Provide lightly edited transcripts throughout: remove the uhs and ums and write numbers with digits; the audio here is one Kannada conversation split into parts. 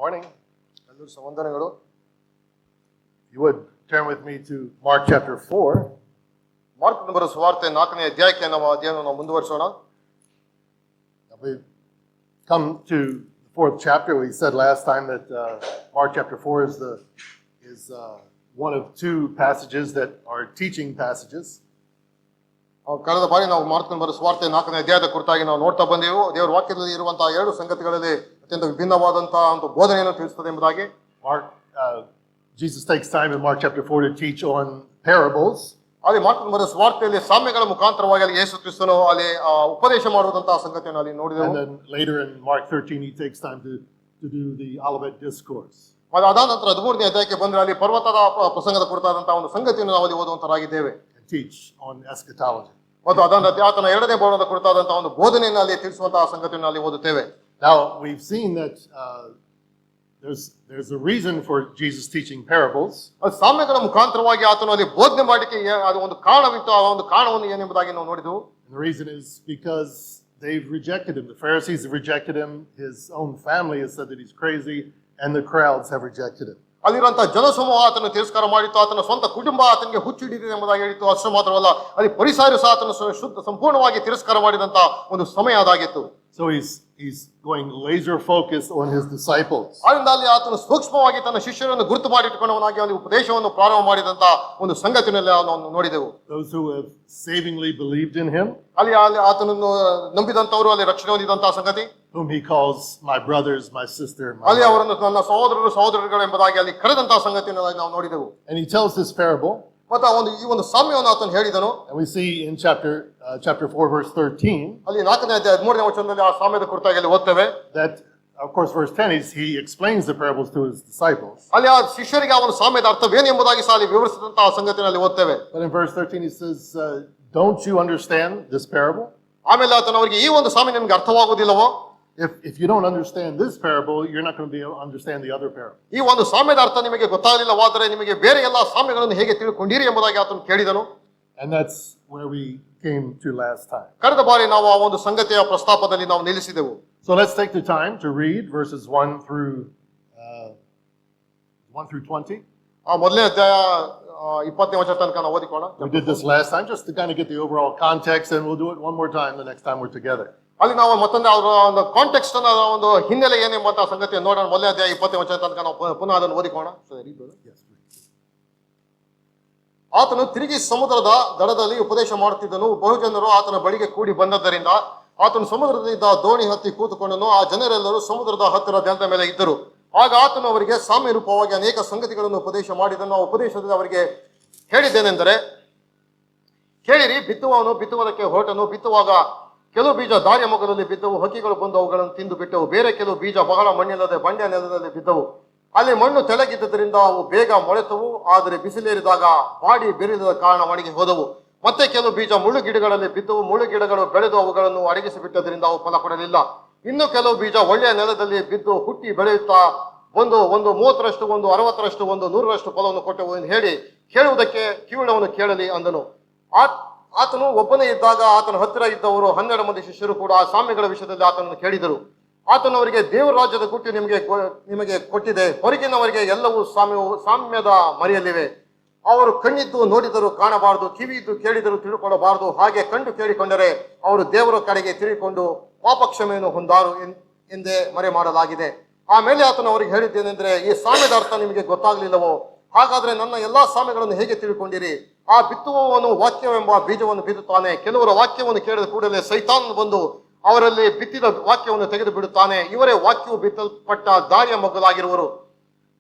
Morning. You would turn with me to Mark chapter 4. Mark number ಸುವಾರ್ತೆ 4ನೇ ಅಧ್ಯಾಯಕ್ಕೆ ನಾವು ಅಧ್ಯಯನವನ್ನು ಮುಂದುವರಿಸೋಣ. We come to the 4th chapter. We said last time that Mark chapter 4 is one of two passages that are teaching passages. ಕಳೆದ ಬಾರಿ ನಾವು ಮಾರ್ಕ್ ನಂಬರ ಸುವಾರ್ತೆ 4ನೇ ಅಧ್ಯಾಯದ ಕುರಿತಾಗಿ ನಾವು ನೋಡ್ತಾ ಬಂದೆವು. ದೇವರ ವಾಕ್ಯದಲ್ಲಿ ಇರುವಂತಹ ಎರಡು ಸಂಗತಿಗಳಲ್ಲಿ ಅತ್ಯಂತ ವಿಭಿನ್ನವಾದಂತಹ ಒಂದು ಬೋಧನೆಯನ್ನು ತಿಳಿಸುತ್ತದೆ ಎಂಬುದಾಗಿ. Jesus takes time in Mark chapter 4 to teach on parables. ಅಲ್ಲಿ ಮಾರ್ಕ್ ನಂಬರ ಸುವಾರ್ತೆಯಲ್ಲಿ ಸಾಮ್ಯಗಳ ಮುಖಾಂತರವಾಗಿ ಅಲ್ಲಿ ಯೇಸು ಕ್ರಿಸ್ತನು ಅಲ್ಲಿ ಉಪದೇಶ ಮಾಡುವಂತಹ ಸಂಗತಿಯನ್ನು ಅಲ್ಲಿ ನೋಡಿದೆವು. And then later in Mark 13 he takes time to do the Olivet discourse. ಮತ್ತು ಅದಾದ ನಂತರ 13ನೇ ಅಧ್ಯಾಯಕ್ಕೆ ಬಂದ್ರೆ ಅಲ್ಲಿ ಪರ್ವತದ ಪ್ರಸಂಗದ ಕುರಿತಾದಂತಹ ಒಂದು ಸಂಗತಿಯನ್ನು ನಾವು ಅಲ್ಲಿ ಓದುವಂತರಾಗಿದ್ದೇವೆ. Teach on eschatology. ಮತ್ತು ಅದನ್ನು ಆತನ ಎರಡನೇ ಬರುಣದ ಕುರಿತಾದಂತಹ ಒಂದು ಬೋಧನೆಯನ್ನು ಅಲ್ಲಿ ತಿಳಿಸುವಂತಹ ಸಂಗತಿಯನ್ನು ಅಲ್ಲಿ ಓದುತ್ತೇವೆ. Now we've seen that there's a reason for Jesus teaching parables. ಸಾಮ್ಯಗಳ ಮುಖಾಂತರವಾಗಿ ಆತನು ಅಲ್ಲಿ ಬೋಧನೆ ಮಾಡಲಿಕ್ಕೆ ಅದು ಒಂದು ಕಾರಣವಿತ್ತು. ಆ ಒಂದು ಕಾರಣವನ್ನು ಏನೆಂಬುದಾಗಿ ನಾವು ನೋಡಿದೆವು. And the reason is because they've rejected him. The Pharisees have rejected him. His own family has said that he's crazy, and the crowds have rejected him. ಅಲ್ಲಿರುವಂತಹ ಜನಸಮೂಹ ಆತನ ತಿರಸ್ಕಾರ ಮಾಡಿತ್ತು. ಆತನ ಸ್ವಂತ ಕುಟುಂಬ ಆತನಿಗೆ ಹುಚ್ಚು ಹಿಡಿದಿದೆ ಎಂಬುದಾಗಿ ಹೇಳಿತ್ತು. ಅಷ್ಟು ಮಾತ್ರವಲ್ಲ, ಅಲ್ಲಿ ಪರಿಸಾಯರು ಸಹ ಆತನ ಸಂಪೂರ್ಣವಾಗಿ ತಿರಸ್ಕಾರ ಮಾಡಿದಂತಹ ಒಂದು ಸಮಯ ಅದಾಗಿತ್ತು. So he's going laser focused on his disciples. ಆದ್ದರಿಂದ ಅಲ್ಲಿ ಆತನು ಸೂಕ್ಷ್ಮವಾಗಿ ತನ್ನ ಶಿಷ್ಯರನ್ನು ಗುರುತು ಮಾಡಿಟ್ಟುಕೊಂಡವನಾಗಿ ಅಲ್ಲಿ ಉಪದೇಶವನ್ನು ಪ್ರಾರಂಭ ಮಾಡಿದಂತಹ ಒಂದು ಸಂಗತಿನಲ್ಲಿ ನಾವು ನೋಡಿದೆವು. Those who have savingly believed in him, ಅಲ್ಲಿ ಆತನನ್ನು ನಂಬಿದಂತವರು, ಅಲ್ಲಿ ರಕ್ಷಣೆ ಹೊಂದಿದಂತಹ ಸಂಗತಿ, whom he calls my brothers, my sister, ಅಲ್ಲಿ ಅವರನ್ನು ನನ್ನ ಸಹೋದರರು ಸಹೋದರಿಗಳು ಎಂಬುದಾಗಿ ಅಲ್ಲಿ ಕರೆದಂತಹ ಸಂಗತಿಯನ್ನು ನಾವು ನೋಡಿದೆವು. And he tells this parable. ಮತ್ತು ಈ ಒಂದು ಸಾಮ್ಯವನ್ನು ಆತನು ಹೇಳಿದನು. And we see in chapter 4 verse 13. ಅಲ್ಲಿ 4ನೇ ಅಧ್ಯಾಯ 13ನೇ ವಚನದಲ್ಲಿ ಆ ಸಾಮ್ಯದ ಕುರಿತಾಗಿ ಅಲ್ಲಿ ಓದ್ತೇವೆ. That of course verse 10 is he explains the parables to his disciples. ಅಲ್ಲಿ ಆ ಶಿಷ್ಯರಿಗೆ ಅವನ ಸಾಮ್ಯದ ಅರ್ಥವೇನು ಎಂಬುದಾಗಿ ಸಹ ಅಲ್ಲಿ ವಿವರಿಸಿದಂತಹ ಸಂಗತಿಯಲ್ಲಿ ಓದ್ತೇವೆ. But in verse 13 he says, don't you understand this parable? ಆಮೇಲೆ ಆತನು ಅವರಿಗೆ ಈ ಒಂದು ಸಾಮ್ಯ ನಿಮಗೆ ಅರ್ಥವಾಗುವುದಿಲ್ಲವೋ? If you don't understand this parable, you're not going to be able to understand the other parable. ಈ ಒಂದು ಸಾಮ್ಯದ ಅರ್ಥ ನಿಮಗೆ ಗೊತ್ತಾಗಲಿಲ್ಲವಾದರೆ ನಿಮಗೆ ಬೇರೆ ಎಲ್ಲ ಸಾಮ್ಯಗಳನ್ನು ಹೇಗೆ ತಿಳ್ಕೊಂಡಿರಿ ಎಂಬುದಾಗಿ ಆತನು ಕೇಳಿದನು. And that's where we came to last time. ಕಳೆದ ಬಾರಿ ನಾವು ಆ ಒಂದು ಸಂಗತಿಯ ಪ್ರಸ್ತಾಪದಲ್ಲಿ ನಾವು ನಿಲ್ಲಿಸಿದೆವು. So let's take the time to read verses 1 through 20. ಆ ಮೊದಲನೇ ಅಧ್ಯಾಯ 20ನೇ ವಚನ ತನಕ ನಾವು ಓದಿಕೊಳ್ಳೋಣ. We did this last time just to kind of get the overall context, and we'll do it one more time the next time we're together. ಅಲ್ಲಿ ನಾವು ಮತ್ತೊಂದು ಅವರ ಒಂದು ಕಾಂಟೆಕ್ಸ್ಟ್ ಅನ್ನ ಒಂದು ಹಿನ್ನೆಲೆ ಏನೆಂಬಂತಹ ಸಂಗತಿಯನ್ನು ನೋಡೋಣ. ಮೊದಲನೇ ಅಧ್ಯಾಯ 20ನೇ ವಚನ ತನಕ ನಾವು ಪುನಃ ಅದನ್ನು ಓದಿಕೊಳ್ಳೋಣ. ಆತನು ತಿರುಗಿ ಸಮುದ್ರದ ದಡದಲ್ಲಿ ಉಪದೇಶ ಮಾಡುತ್ತಿದ್ದನು. ಬಹುಜನರು ಆತನ ಬಳಿಗೆ ಕೂಡಿ ಬಂದದ್ದರಿಂದ ಆತನು ಸಮುದ್ರದಿಂದ ದೋಣಿ ಹತ್ತಿ ಕೂತುಕೊಂಡನು. ಆ ಜನರೆಲ್ಲರೂ ಸಮುದ್ರದ ಹತ್ತಿರ ನೆಲದ ಮೇಲೆ ಇದ್ದರು. ಆಗ ಆತನು ಅವರಿಗೆ ಸಾಮ್ಯ ರೂಪವಾಗಿ ಅನೇಕ ಸಂಗತಿಗಳನ್ನು ಉಪದೇಶ ಮಾಡಿದನು. ಆ ಉಪದೇಶದಲ್ಲಿ ಅವರಿಗೆ ಹೇಳಿದ್ದೇನೆಂದರೆ, ಕೇಳಿರಿ, ಬಿತ್ತುವವನು ಬಿತ್ತುವುದಕ್ಕೆ ಹೊರಟನು. ಬಿತ್ತುವಾಗ ಕೆಲವು ಬೀಜ ದಾರಿಯ ಮೊಗದಲ್ಲಿ ಬಿದ್ದವು, ಹಕ್ಕಿಗಳು ಬಂದು ಅವುಗಳನ್ನು ತಿಂದು ಬಿಟ್ಟವು. ಬೇರೆ ಕೆಲವು ಬೀಜ ಬಹಳ ಮಣ್ಣಿಲ್ಲದೆ ಬಂಡೆಯ ನೆಲದಲ್ಲಿ ಬಿದ್ದವು. ಅಲ್ಲಿ ಮಣ್ಣು ತೆಳಗಿದ್ದರಿಂದ ಅವು ಬೇಗ ಮೊಳೆತವು, ಆದರೆ ಬಿಸಿಲೇರಿದಾಗ ಬಾಡಿ ಬೆರಿದ ಕಾರಣ ಒಣಗಿ ಹೋದವು. ಮತ್ತೆ ಕೆಲವು ಬೀಜ ಮುಳ್ಳು ಗಿಡಗಳಲ್ಲಿ ಬಿದ್ದವು. ಮುಳ್ಳು ಗಿಡಗಳು ಬೆಳೆದು ಅವುಗಳನ್ನು ಅಡಗಿಸಿ ಬಿಟ್ಟದ್ರಿಂದ ಅವು ಫಲ ಕೊಡಲಿಲ್ಲ. ಇನ್ನು ಕೆಲವು ಬೀಜ ಒಳ್ಳೆಯ ನೆಲದಲ್ಲಿ ಬಿದ್ದು ಹುಟ್ಟಿ ಬೆಳೆಯುತ್ತಾ ಒಂದು 30ರಷ್ಟು, ಒಂದು 60ರಷ್ಟು, ಒಂದು 100ರಷ್ಟು ಫಲವನ್ನು ಕೊಟ್ಟವು ಎಂದು ಹೇಳಿ, ಕೇಳುವುದಕ್ಕೆ ಕಿವಿಡವನ್ನು ಕೇಳಲಿ ಅಂದನು. ಆತನು ಒಬ್ಬನೇ ಇದ್ದಾಗ ಆತನ ಹತ್ತಿರ ಇದ್ದವರು 12 ಮಂದಿ ಶಿಷ್ಯರು ಕೂಡ ಆ ಸಾಮ್ಯಗಳ ವಿಷಯದಲ್ಲಿ ಆತನನ್ನು ಕೇಳಿದರು. ಆತನು ಅವರಿಗೆ, ದೇವರ ರಾಜ್ಯದ ಗುಟ್ಟು ನಿಮಗೆ ಕೊಟ್ಟಿದೆ. ಹೊರಗಿನವರಿಗೆ ಎಲ್ಲವೂ ಸಾಮ್ಯದ ಮರೆಯಲ್ಲಿವೆ. ಅವರು ಕಣ್ಣಿದ್ದು ನೋಡಿದರೂ ಕಾಣಬಾರದು, ಕಿವಿಯಿದ್ದು ಕೇಳಿದರೂ ತಿಳ್ಕೊಳ್ಳಬಾರದು. ಹಾಗೆ ಕಂಡು ಕೇಳಿಕೊಂಡರೆ ಅವರು ದೇವರ ಕಡೆಗೆ ತಿರುಗಿಕೊಂಡು ಪಾಪಕ್ಷಮೆಯನ್ನು ಹೊಂದಾರು ಎಂದೇ ಮರೆ ಮಾಡಲಾಗಿದೆ. ಆಮೇಲೆ ಆತನು ಅವರಿಗೆ ಹೇಳಿದ್ದೇನೆಂದರೆ, ಈ ಸಾಮ್ಯದ ಅರ್ಥ ನಿಮಗೆ ಗೊತ್ತಾಗಲಿಲ್ಲವೋ? ಹಾಗಾದ್ರೆ ನನ್ನ ಎಲ್ಲಾ ಸಾಮ್ಯಗಳನ್ನು ಹೇಗೆ ತಿಳ್ಕೊಂಡಿರಿ? ಆ ಬಿತ್ತುವವನು ವಾಕ್ಯವೆಂಬ ಬೀಜವನ್ನು ಬಿತ್ತುತ್ತಾನೆ. ಕೆಲವರ ವಾಕ್ಯವನ್ನು ಕೇಳಿದ ಕೂಡಲೇ ಸೈತಾನ್ ಬಂದು ಅವರಲ್ಲಿ ಬಿತ್ತಿದ ವಾಕ್ಯವನ್ನು ತೆಗೆದು ಬಿಡುತ್ತಾನೆ. ಇವರೇ ವಾಕ್ಯವು ಬಿತ್ತಲ್ಪಟ್ಟ ದಾರಿಯ ಮೊಗ್ಗಲಾಗಿರುವರು.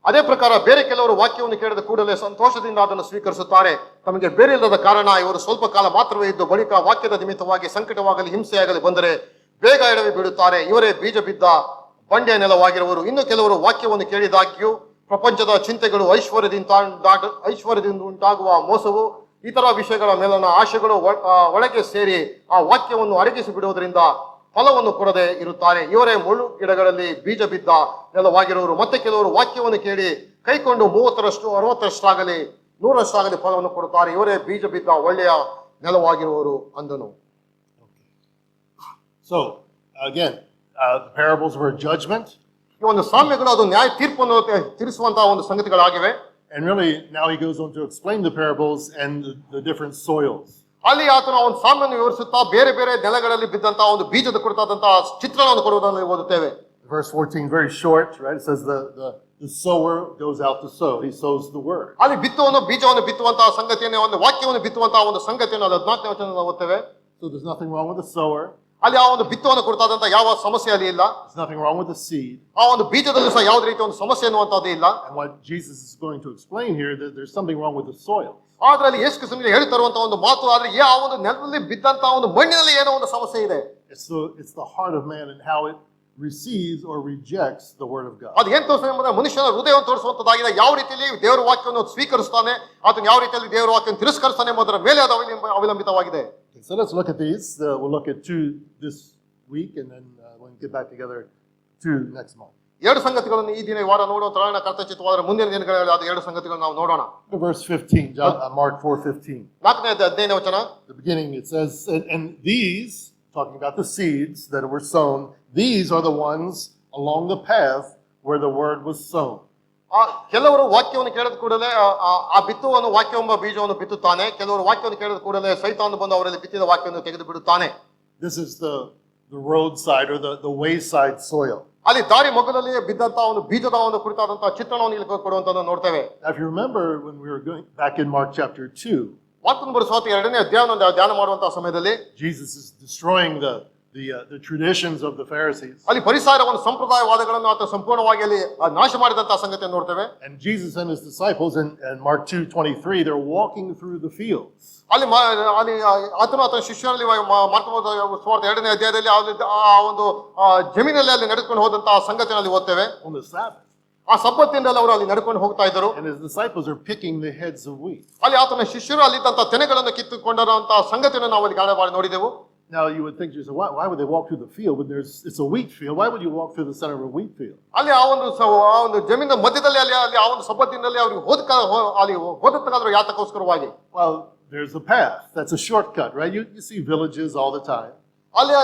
ಅದೇ ಪ್ರಕಾರ ಬೇರೆ ಕೆಲವರು ವಾಕ್ಯವನ್ನು ಕೇಳಿದ ಕೂಡಲೇ ಸಂತೋಷದಿಂದ ಅದನ್ನು ಸ್ವೀಕರಿಸುತ್ತಾರೆ. ತಮಗೆ ಬೇರೆ ಇಲ್ಲದ ಕಾರಣ ಇವರು ಸ್ವಲ್ಪ ಕಾಲ ಮಾತ್ರವೇ ಇದ್ದು ಬಳಿಕ ವಾಕ್ಯದ ನಿಮಿತ್ತವಾಗಿ ಸಂಕಟವಾಗಲಿ ಹಿಂಸೆಯಾಗಲಿ ಬಂದರೆ ಬೇಗ ಎಡವಿ ಬಿಡುತ್ತಾರೆ. ಇವರೇ ಬೀಜ ಬಿದ್ದ ಬಂಡೆಯ ನೆಲವಾಗಿರುವರು. ಇನ್ನು ಕೆಲವರು ವಾಕ್ಯವನ್ನು ಕೇಳಿದಾಗ್ಯೂ ಪ್ರಪಂಚದ ಚಿಂತೆಗಳು, ಐಶ್ವರ್ಯದಿಂದ ಉಂಟಾಗುವ ಮೋಸವು, ಇತರ ವಿಷಯಗಳ ಮೇಲನ ಆಶೆಗಳು ಒಳಗೆ ಸೇರಿ ಆ ವಾಕ್ಯವನ್ನು ಅಡಗಿಸಿ ಬಿಡುವುದರಿಂದ ಫಲವನ್ನು ಕೊಡದೆ ಇರುತ್ತಾರೆ. ಇವರೇ ಮುಳ್ಳು ಗಿಡಗಳಲ್ಲಿ ಬೀಜ ಬಿದ್ದ ನೆಲವಾಗಿರುವರು. ಮತ್ತೆ ಕೆಲವರು ವಾಕ್ಯವನ್ನು ಕೇಳಿ ಕೈಕೊಂಡು 30ರಷ್ಟು, 60ರಷ್ಟಾಗಲಿ, 100ರಷ್ಟಾಗಲಿ ಫಲವನ್ನು ಕೊಡುತ್ತಾರೆ. ಇವರೇ ಬೀಜ ಬಿದ್ದ ಒಳ್ಳೆಯ ನೆಲವಾಗಿರುವರು ಅಂದನು. So again, the parables were a judgment. ಈ ಒಂದು ಸಾಮ್ಯಗಳು ಅದು ನ್ಯಾಯ ತೀರ್ಪನ್ನು ತೀರಿಸುವಂತಹ ಒಂದು ಸಂಗತಿಗಳಾಗಿವೆ. And really, now he goes on to explain the parables and the different soils. ಅಲ್ಲಿ ಆತನ ಒಂದು ಸಾಮ್ಯವನ್ನು ವಿವರಿಸುತ್ತಾ ಬೇರೆ ಬೇರೆ ನೆಲಗಳಲ್ಲಿ ಬಿದ್ದಂತಹ ಒಂದು ಬೀಜದ ಕುರಿತಾದಂತಹ ಚಿತ್ರಣವನ್ನು ಕೊಡುವುದನ್ನು ಓದುತ್ತೇವೆ. Verse 14, very short, right? It says the sower goes out to sow. He sows the word. ಅಲ್ಲಿ ಬೀಜವನ್ನು ಬಿತ್ತುವಂತಹ ಸಂಗತಿಯನ್ನು ಒಂದು ವಾಕ್ಯವನ್ನು ಬಿತ್ತುವಂತಹ ಒಂದು ಸಂಗತಿಯನ್ನು 14ನೇ ವಚನದಲ್ಲಿ ನಾವು ಓದ್ತೇವೆ. So there's nothing wrong with the sower. ಅಲ್ಲಿ ಆ ಒಂದು ಬಿತ್ತುವನ್ನು ಕುರಿತಾದಂತಹ ಯಾವ ಸಮಸ್ಯೆ ಅಲ್ಲಿ ಇಲ್ಲ. There's nothing wrong with the seed. ಆ ಒಂದು ಬೀಜದಲ್ಲೂ ಸಹ ಯಾವುದೇ ರೀತಿಯ ಒಂದು ಸಮಸ್ಯೆ ಅನ್ನುವಂಥದ್ದು ಇಲ್ಲ. And what Jesus is going to explain here, that there's something wrong with the soil. ಆದ್ರೆ ಅಲ್ಲಿ ಯೇಸು ಕ್ರಿಸ್ತನಿಗೆ ಹೇಳ್ತಾರುವಂತಹ ಒಂದು ಮಾತು, ಆದ್ರೆ ಆ ಒಂದು ನೆಲದಲ್ಲಿ ಬಿದ್ದಂತಹ ಒಂದು ಮಣ್ಣಿನಲ್ಲಿ ಏನೋ ಒಂದು ಸಮಸ್ಯೆ ಇದೆ. It's the heart of man and how it receives or rejects the word of God. ಅದು ಏನ್ ತೋರಿಸ್ತದೆ ಎಂಬುದು ಮನುಷ್ಯನ ಹೃದಯವನ್ನು ತೋರಿಸುವಂತದ್ದಾಗಿದೆ. ಯಾವ ರೀತಿಯಲ್ಲಿ ದೇವರ ವಾಕ್ಯವನ್ನು ಸ್ವೀಕರಿಸ್ತಾನೆ, ಆತನು ಯಾವ ರೀತಿಯಲ್ಲಿ ದೇವರ ವಾಕ್ಯವನ್ನು ತಿರಸ್ಕರಿಸ್ತಾನೆ ಎಂಬುದರ ಮೇಲೆ ಅದು ಅವಲಂಬಿತವಾಗಿದೆ. So let's look at these. We'll look at 2 this week, and then we'll get back together 2 next month. ಎರಡು ಸಂಗತಿಗಳನ್ನು ಈ ದಿನ ಈ ವಾರ ನೋಡುವ ಕರ್ತಚಿತ್ತವಾದರೆ ಮುಂದಿನ ದಿನಗಳಲ್ಲಿ ಅದು ಎರಡು ಸಂಗತಿಗಳನ್ನು ನಾವು ನೋಡೋಣ. Verse 15, Mark 4:15. 4ನೇ ಅಧ್ಯಾಯದ ವಚನ. The beginning it says, and these, talking about the seeds that were sown, these are the ones along the path where the word was sown. ಕೆಲವರು ವಾಕ್ಯವನ್ನು ಕೇಳಿದ ಕೂಡಲೇ ಆ ಬಿತ್ತುವನ್ನು ವಾಕ್ಯವೆಂಬ ಬೀಜವನ್ನು ಬಿತ್ತುತ್ತಾನೆ. ಕೆಲವರು ವಾಕ್ಯವನ್ನು ಕೇಳಿದ ಕೂಡಲೇ ಸೈತಾನನು ಬಂದು ಅವರಲ್ಲಿ ಬಿತ್ತಿದ ವಾಕ್ಯವನ್ನು ತೆಗೆದು ಬಿಡುತ್ತಾನೆ. This is the roadside or the wayside soil. ಅಲ್ಲಿ ದಾರಿ ಮಧ್ಯದಲ್ಲಿ ಬಿದ್ದಂತಹ ಒಂದು ಬೀಜದ ಒಂದು ಕುರಿತಾದಂತಹ ಚಿತ್ರಣವನ್ನು ಇಲ್ಲಿ ಕೊಡುವಂತದ್ದು ನೋಡ್ತೇವೆ. If you remember when we were going back in Mark chapter 2, ಮಾರ್ಕನ ಬರೆಸುವ 2ನೇ ಅಧ್ಯಾಯವನ್ನು ಧ್ಯಾನ ಮಾಡುವಂತಹ ಸಮಯದಲ್ಲಿ Jesus is destroying the traditions of the Pharisees. ಅಲ್ಲಿ ಫರಿಸಾಯರ ಒಂದು ಸಂಪ್ರದಾಯವಾದಗಳನ್ನು ಆತ ಸಂಪೂರ್ಣವಾಗಿ ಅಲ್ಲಿ ನಾಶ ಮಾಡಿದಂತಹ ಸಂಗತಿಯನ್ನು ನೋಡ್ತೇವೆ. And Jesus and his disciples in Mark 2:23, they're walking through the fields. ಅಲ್ಲಿ ಆತನ ಶಿಷ್ಯರಲ್ಲಿ ಮಾರ್ಕನ ಸುವಾರ್ತೆ 2ನೇ ಅಧ್ಯಾಯದಲ್ಲಿ ಆ ಒಂದು ಜಮೀನಲ್ಲಿ ಅಲ್ಲಿ ನಡೆದುಕೊಂಡು ಹೋದಂತಹ ಸಂಗತಿಯಲ್ಲಿ ಓದ್ತೇವೆ. On the Sabbath. ಆ ಸಬ್ಬತ್ತಿನಲ್ಲಿ ಅವರು ಅಲ್ಲಿ ನಡ್ಕೊಂಡು ಹೋಗ್ತಾ ಇದ್ದರು. And his disciples are picking the heads of wheat. ಅಲ್ಲಿ ಆತನ ಶಿಷ್ಯರು ಅಲ್ಲಿದ್ದಂತಹ ತೆನೆಗಳನ್ನು ಕಿತ್ತುಕೊಂಡಿರುವಂತಹ ಸಂಗತಿಯನ್ನು ನಾವು ಅಲ್ಲಿ ಗಾಢ ಮಾಡಿ ನೋಡಿದೆವು. Now you would think, why would they walk through the field when it's a wheat field? Why would you walk through the center of a wheat field? ಅಲ್ಲಿ ಆ ಒಂದು ಜಮೀನಿನ ಮಧ್ಯದಲ್ಲಿ ಅಲ್ಲಿ ಆ ಒಂದು ಸಬ್ಬತ್ತಿನಲ್ಲಿ ಅವರಿಗೆ ಹೋದಕ್ಕಾದ್ರೂ ಯಾತಕ್ಕೋಸ್ಕರವಾಗಿ. Well, there's a path. That's a shortcut, right? You see villages all the time. ಅಲ್ಲಿ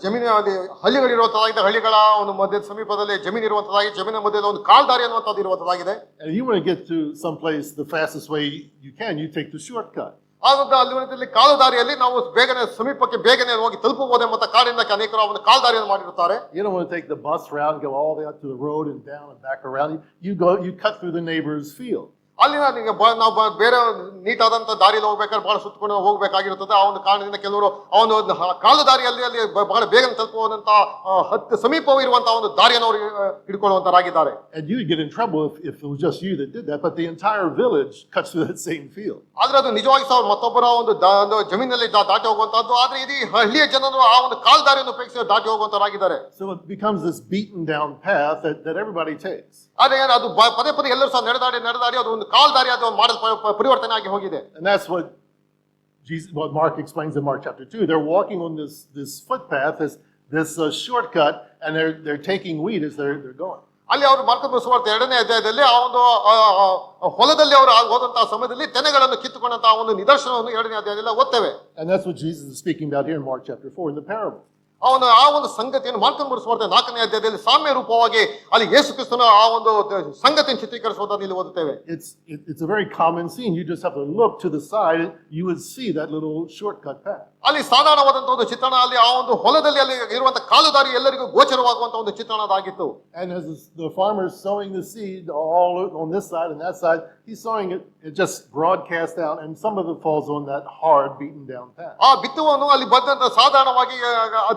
ಜಮೀನು ಅಲ್ಲಿ ಹಳ್ಳಿಗಳಿರುವಂತದ್ದಾಗಿದೆ. ಹಳ್ಳಿಗಳ ಒಂದು ಮಧ್ಯದ ಸಮೀಪದಲ್ಲಿ ಜಮೀನು ಇರುವಂತದ್ದಾಗಿ, ಜಮೀನಿನ ಮಧ್ಯದಲ್ಲಿ ಒಂದು ಕಾಲ್ದಾರಿ ಅನ್ನುವಂಥದ್ದು ಇರುವಂತದ್ದಾಗಿದೆ. And if you want to get to some place the fastest way you can, you take the shortcut. ಅಲ್ಲಿ ಕಾಲು ದಾರಿಯಲ್ಲಿ ನಾವು ಸಮೀಪಕ್ಕೆ ಬೇಗನೆ ಹೋಗಿ ತಲುಪಬಹುದೆಂಬ ಕಾಡಿಂದ ಅನೇಕರು ಒಂದು ಕಾಲ್ದಾರಿಯನ್ನು ಮಾಡಿರುತ್ತಾರೆ. You don't want to take the bus route and go all the way up to the road and down and back around. You cut through the neighbor's field. ಅಲ್ಲಿ ನಾವು ಬೇರೆ ನೀಟಾದಂತ ದಾರಿಯಲ್ಲಿ ಹೋಗ್ಬೇಕಾದ್ರೆ ಬಹಳ ಸುತ್ತಕೊಂಡು ಹೋಗ್ಬೇಕಾಗಿರುತ್ತದೆ. ಆ ಒಂದು ಕಾರಣದಿಂದ ಕೆಲವರು ಆ ಒಂದು ಕಾಲು ದಾರಿಯಲ್ಲಿ ಅಲ್ಲಿ ಬಹಳ ಬೇಗನೆ ತಲುಪುವಂತ ಸಮೀಪವೂ ಇರುವಂತಹ ಒಂದು ದಾರಿಯನ್ನು ಅವರು ಹಿಡ್ಕೊಳ್ಳುವಂತರಾಗಿದ್ದಾರೆ. And you'd get in trouble if it was just you that did that, but the entire village cuts through that same field. ಆದ್ರೆ ಅದು ನಿಜವಾಗಿ ಸಹ ಮತ್ತೊಬ್ಬರ ಒಂದು ಜಮೀನಲ್ಲಿ ದಾಟಿ ಹೋಗುವಂತಹದ್ದು. ಆದ್ರೆ ಇಡೀ ಹಳ್ಳಿಯ ಜನರು ಆ ಒಂದು ಕಾಲು ದಾರಿಯನ್ನು ಉಪಯೋಗಿಸಿ ದಾಟಿ ಹೋಗುವಂತರಾಗಿದ್ದಾರೆ. So it becomes this beaten down path that everybody takes. ಆದ್ರೆ ಅದು ಪದೇ ಪದೇ ಎಲ್ಲರೂ ಸಹ ನಡೆದಾಡಿ ಅದು ಒಂದು ಕಾಲ್ ದಾರಿ ಅದು ಪರಿವರ್ತನೆ ಆಗಿ ಹೋಗಿದೆ. And that's what Mark explains in Mark chapter 2. They're walking on this footpath, this shortcut, and they're taking wheat as they're going. ಅಲ್ಲಿ ಅವರು ಮಾರ್ಕನ ಸುವಾರ್ತೆ 2ನೇ ಅಧ್ಯಾಯದಲ್ಲಿ ಆ ಒಂದು ಹೊಲದಲ್ಲಿ ಅವರು ಹೋದಂತಹ ಸಮಯದಲ್ಲಿ ತೆನೆಗಳನ್ನು ಕಿತ್ತುಕೊಂಡಂತಹ ಒಂದು ನಿದರ್ಶನವನ್ನು 2ನೇ ಅಧ್ಯಾಯದಲ್ಲಿ ಓದ್ತೇವೆ. And that's what Jesus is speaking about here in Mark chapter 4 in the parable. ಆ ಒಂದು ಸಂಗತಿಯನ್ನು ಮಾರ್ಕನ ಸುವಾರ್ತೆ 4ನೇ ಅಧ್ಯಾಯದಲ್ಲಿ ಸಾಮ್ಯ ರೂಪವಾಗಿ ಅಲ್ಲಿ ಯೇಸು ಕ್ರಿಸ್ತನ ಆ ಒಂದು ಸಂಗತಿಯನ್ನು ಚಿತ್ರೀಕರಿಸುವುದನ್ನು ಇಲ್ಲಿ ಓದುತ್ತೇವೆ. It's a very common scene. You just have to look to the side, you would see that little shortcut path. ಅಲ್ಲಿ ಸಾಧಾರಣವಾದಂತಹ ಒಂದು ಚಿತ್ರಣ, ಅಲ್ಲಿ ಆ ಒಂದು ಹೊಲದಲ್ಲಿ ಅಲ್ಲಿ ಇರುವಂತಹ ಕಾಲುದಾರಿ ಎಲ್ಲರಿಗೂ ಗೋಚರವಾಗುವಂತಹ ಒಂದು ಚಿತ್ರಣದಾಗಿತ್ತು. And as the farmer is sowing the seed all on this side and that side, he's sowing it just broadcast out, and some of it falls on that hard beaten down path. ಆ ಬಿತ್ತುವನ್ನು ಅಲ್ಲಿ ಬಂದಂತ ಸಾಧಾರಣವಾಗಿ